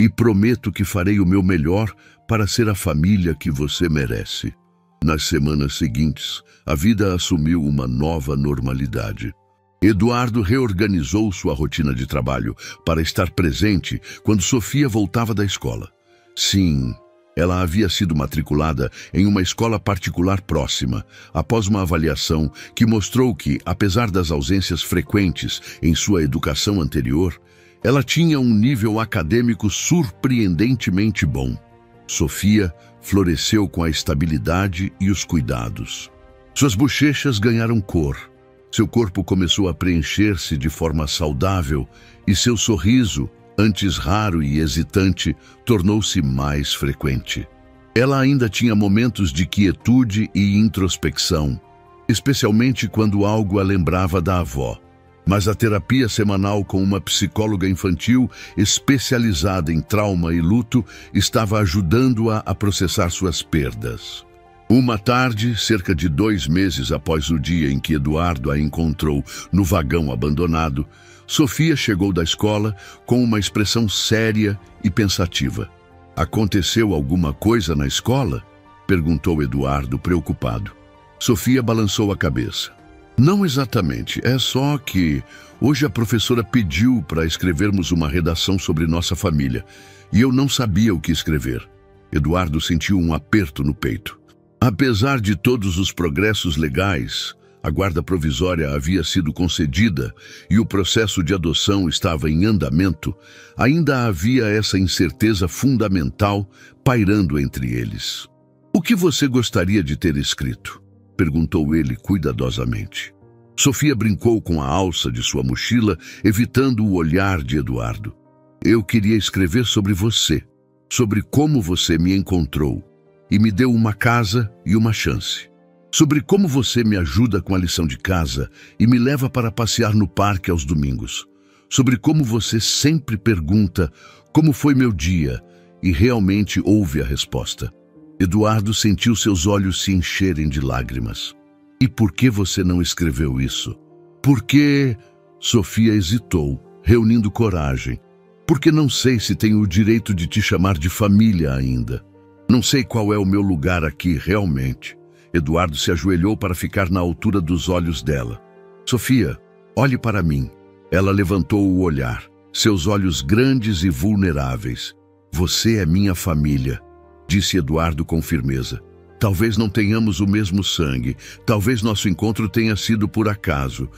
"e prometo que farei o meu melhor para ser a família que você merece." Nas semanas seguintes, a vida assumiu uma nova normalidade. Eduardo reorganizou sua rotina de trabalho para estar presente quando Sofia voltava da escola. Sim, ela havia sido matriculada em uma escola particular próxima, após uma avaliação que mostrou que, apesar das ausências frequentes em sua educação anterior, ela tinha um nível acadêmico surpreendentemente bom. Sofia floresceu com a estabilidade e os cuidados. Suas bochechas ganharam cor. Seu corpo começou a preencher-se de forma saudável e seu sorriso, antes raro e hesitante, tornou-se mais frequente. Ela ainda tinha momentos de quietude e introspecção, especialmente quando algo a lembrava da avó. Mas a terapia semanal com uma psicóloga infantil especializada em trauma e luto estava ajudando-a a processar suas perdas. Uma tarde, cerca de 2 meses após o dia em que Eduardo a encontrou no vagão abandonado, Sofia chegou da escola com uma expressão séria e pensativa. "Aconteceu alguma coisa na escola?" perguntou Eduardo, preocupado. Sofia balançou a cabeça. "Não exatamente, é só que hoje a professora pediu para escrevermos uma redação sobre nossa família e eu não sabia o que escrever." Eduardo sentiu um aperto no peito. Apesar de todos os progressos legais, a guarda provisória havia sido concedida e o processo de adoção estava em andamento, ainda havia essa incerteza fundamental pairando entre eles. "O que você gostaria de ter escrito?" perguntou ele cuidadosamente. Sofia brincou com a alça de sua mochila, evitando o olhar de Eduardo. "Eu queria escrever sobre você, sobre como você me encontrou e me deu uma casa e uma chance. Sobre como você me ajuda com a lição de casa e me leva para passear no parque aos domingos. Sobre como você sempre pergunta como foi meu dia e realmente ouve a resposta." Eduardo sentiu seus olhos se encherem de lágrimas. E por que você não escreveu isso? Porque... Sofia hesitou, reunindo coragem. Porque não sei se tenho o direito de te chamar de família ainda. Não sei qual é o meu lugar aqui realmente. Eduardo se ajoelhou para ficar na altura dos olhos dela. Sofia, olhe para mim. Ela levantou o olhar, seus olhos grandes e vulneráveis. Você é minha família, disse Eduardo com firmeza. Talvez não tenhamos o mesmo sangue, talvez nosso encontro tenha sido por acaso,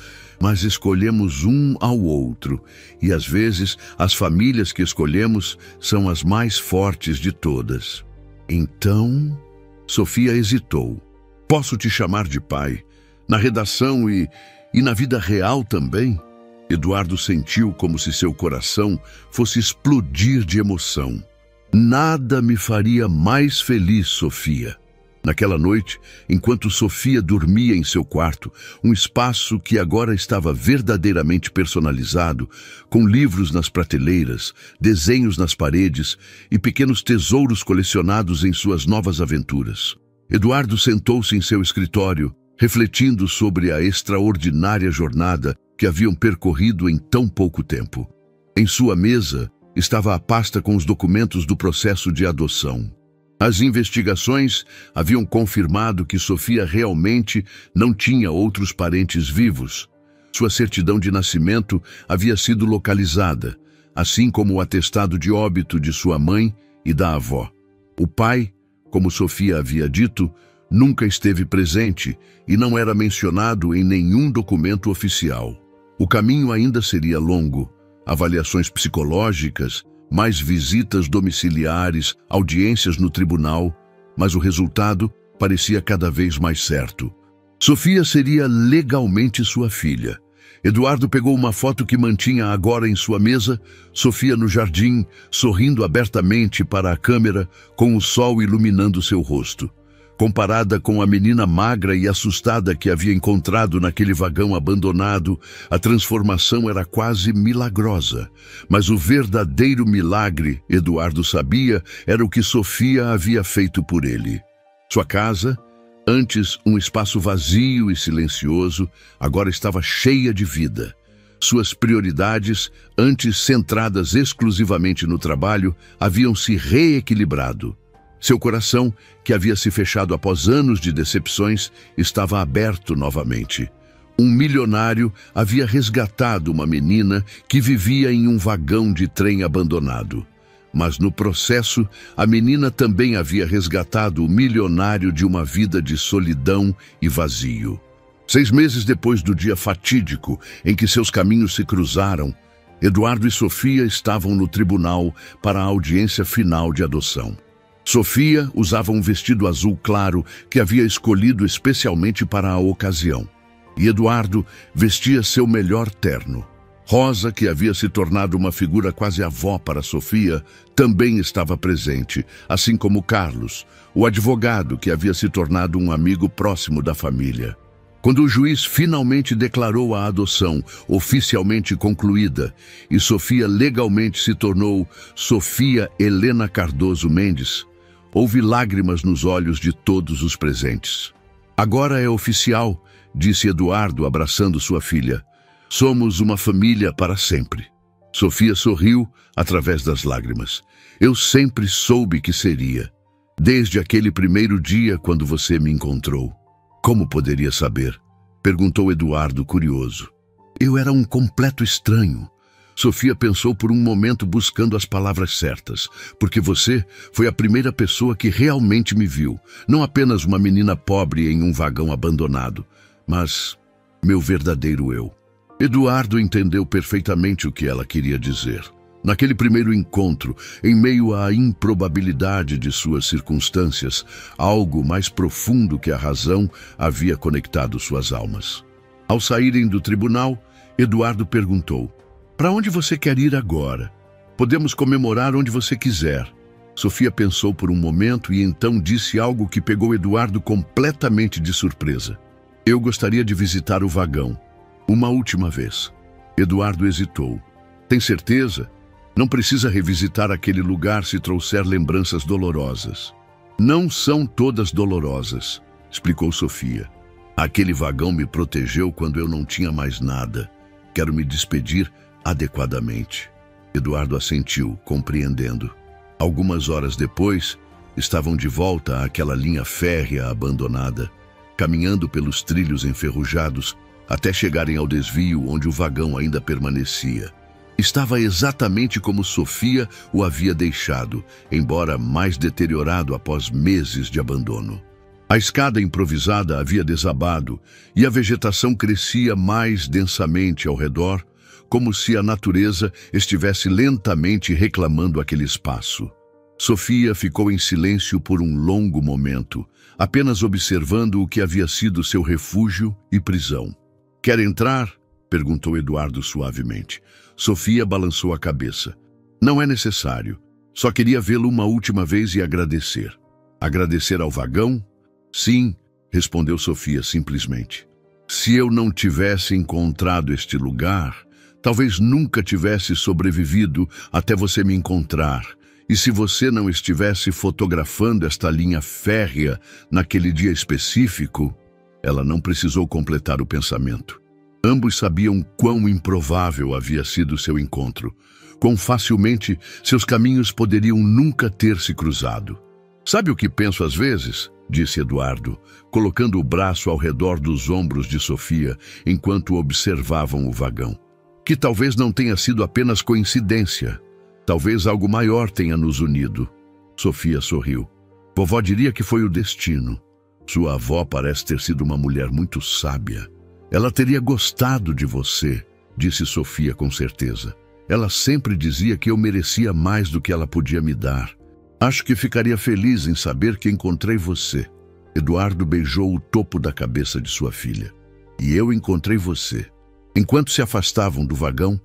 mas escolhemos um ao outro, e às vezes as famílias que escolhemos são as mais fortes de todas. Então, Sofia hesitou. Posso te chamar de pai? Na redação e na vida real também? Eduardo sentiu como se seu coração fosse explodir de emoção. Nada me faria mais feliz, Sofia. Naquela noite, enquanto Sofia dormia em seu quarto, um espaço que agora estava verdadeiramente personalizado, com livros nas prateleiras, desenhos nas paredes e pequenos tesouros colecionados em suas novas aventuras. Eduardo sentou-se em seu escritório, refletindo sobre a extraordinária jornada que haviam percorrido em tão pouco tempo. Em sua mesa estava a pasta com os documentos do processo de adoção. As investigações haviam confirmado que Sofia realmente não tinha outros parentes vivos. Sua certidão de nascimento havia sido localizada, assim como o atestado de óbito de sua mãe e da avó. O pai, como Sofia havia dito, nunca esteve presente e não era mencionado em nenhum documento oficial. O caminho ainda seria longo, avaliações psicológicas, mais visitas domiciliares, audiências no tribunal, mas o resultado parecia cada vez mais certo. Sofia seria legalmente sua filha. Eduardo pegou uma foto que mantinha agora em sua mesa, Sofia no jardim, sorrindo abertamente para a câmera, com o sol iluminando seu rosto. Comparada com a menina magra e assustada que havia encontrado naquele vagão abandonado, a transformação era quase milagrosa. Mas o verdadeiro milagre, Eduardo sabia, era o que Sofia havia feito por ele. Sua casa, antes um espaço vazio e silencioso, agora estava cheia de vida. Suas prioridades, antes centradas exclusivamente no trabalho, haviam se reequilibrado. Seu coração, que havia se fechado após anos de decepções, estava aberto novamente. Um milionário havia resgatado uma menina que vivia em um vagão de trem abandonado. Mas no processo, a menina também havia resgatado o milionário de uma vida de solidão e vazio. 6 meses depois do dia fatídico em que seus caminhos se cruzaram, Eduardo e Sofia estavam no tribunal para a audiência final de adoção. Sofia usava um vestido azul claro que havia escolhido especialmente para a ocasião. E Eduardo vestia seu melhor terno. Rosa, que havia se tornado uma figura quase avó para Sofia, também estava presente, assim como Carlos, o advogado que havia se tornado um amigo próximo da família. Quando o juiz finalmente declarou a adoção oficialmente concluída e Sofia legalmente se tornou Sofia Helena Cardoso Mendes, houve lágrimas nos olhos de todos os presentes. Agora é oficial, disse Eduardo abraçando sua filha. Somos uma família para sempre. Sofia sorriu através das lágrimas. Eu sempre soube que seria. Desde aquele primeiro dia quando você me encontrou. Como poderia saber? Perguntou Eduardo, curioso. Eu era um completo estranho. Sofia pensou por um momento buscando as palavras certas, porque você foi a primeira pessoa que realmente me viu, não apenas uma menina pobre em um vagão abandonado, mas meu verdadeiro eu. Eduardo entendeu perfeitamente o que ela queria dizer. Naquele primeiro encontro, em meio à improbabilidade de suas circunstâncias, algo mais profundo que a razão havia conectado suas almas. Ao saírem do tribunal, Eduardo perguntou: para onde você quer ir agora? Podemos comemorar onde você quiser. Sofia pensou por um momento e então disse algo que pegou Eduardo completamente de surpresa. Eu gostaria de visitar o vagão. Uma última vez. Eduardo hesitou. Tem certeza? Não precisa revisitar aquele lugar se trouxer lembranças dolorosas. Não são todas dolorosas, explicou Sofia. Aquele vagão me protegeu quando eu não tinha mais nada. Quero me despedir adequadamente. Eduardo assentiu, compreendendo. Algumas horas depois, estavam de volta àquela linha férrea abandonada, caminhando pelos trilhos enferrujados até chegarem ao desvio onde o vagão ainda permanecia. Estava exatamente como Sofia o havia deixado, embora mais deteriorado após meses de abandono. A escada improvisada havia desabado e a vegetação crescia mais densamente ao redor, como se a natureza estivesse lentamente reclamando aquele espaço. Sofia ficou em silêncio por um longo momento, apenas observando o que havia sido seu refúgio e prisão. "Quer entrar?" perguntou Eduardo suavemente. Sofia balançou a cabeça. "Não é necessário. Só queria vê-lo uma última vez e agradecer." "Agradecer ao vagão?" "Sim", respondeu Sofia simplesmente. "Se eu não tivesse encontrado este lugar, talvez nunca tivesse sobrevivido até você me encontrar. E se você não estivesse fotografando esta linha férrea naquele dia específico..." Ela não precisou completar o pensamento. Ambos sabiam quão improvável havia sido seu encontro, quão facilmente seus caminhos poderiam nunca ter se cruzado. "Sabe o que penso às vezes?" disse Eduardo, colocando o braço ao redor dos ombros de Sofia enquanto observavam o vagão. "Que talvez não tenha sido apenas coincidência. Talvez algo maior tenha nos unido." Sofia sorriu. "Vovó diria que foi o destino. Sua avó parece ter sido uma mulher muito sábia. Ela teria gostado de você", disse Sofia com certeza. "Ela sempre dizia que eu merecia mais do que ela podia me dar. Acho que ficaria feliz em saber que encontrei você." Eduardo beijou o topo da cabeça de sua filha. "E eu encontrei você." Enquanto se afastavam do vagão,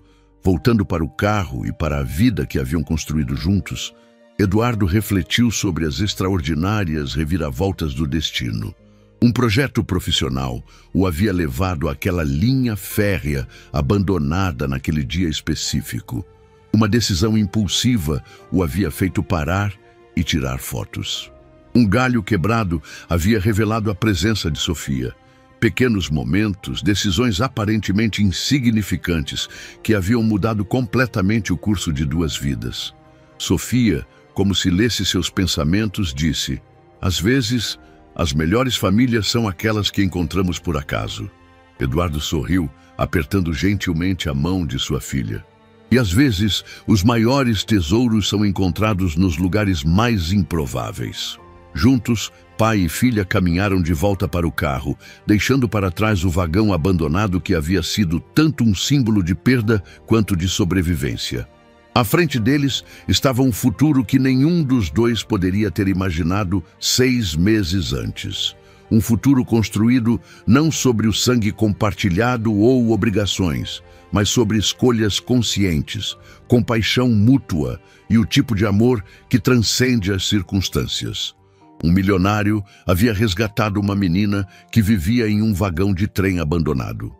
voltando para o carro e para a vida que haviam construído juntos, Eduardo refletiu sobre as extraordinárias reviravoltas do destino. Um projeto profissional o havia levado àquela linha férrea abandonada naquele dia específico. Uma decisão impulsiva o havia feito parar e tirar fotos. Um galho quebrado havia revelado a presença de Sofia. Pequenos momentos, decisões aparentemente insignificantes que haviam mudado completamente o curso de duas vidas. Sofia, como se lesse seus pensamentos, disse: "Às vezes, as melhores famílias são aquelas que encontramos por acaso." Eduardo sorriu, apertando gentilmente a mão de sua filha. "E às vezes, os maiores tesouros são encontrados nos lugares mais improváveis." Juntos, pai e filha caminharam de volta para o carro, deixando para trás o vagão abandonado que havia sido tanto um símbolo de perda quanto de sobrevivência. À frente deles estava um futuro que nenhum dos dois poderia ter imaginado 6 meses antes. Um futuro construído não sobre o sangue compartilhado ou obrigações, mas sobre escolhas conscientes, compaixão mútua e o tipo de amor que transcende as circunstâncias. Um milionário havia resgatado uma menina que vivia em um vagão de trem abandonado.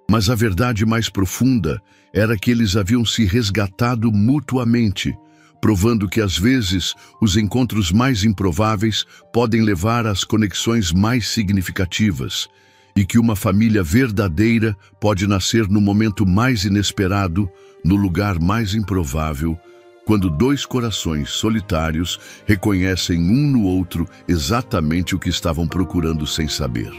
Mas a verdade mais profunda era que eles haviam se resgatado mutuamente, provando que às vezes os encontros mais improváveis podem levar às conexões mais significativas e que uma família verdadeira pode nascer no momento mais inesperado, no lugar mais improvável, quando dois corações solitários reconhecem um no outro exatamente o que estavam procurando sem saber.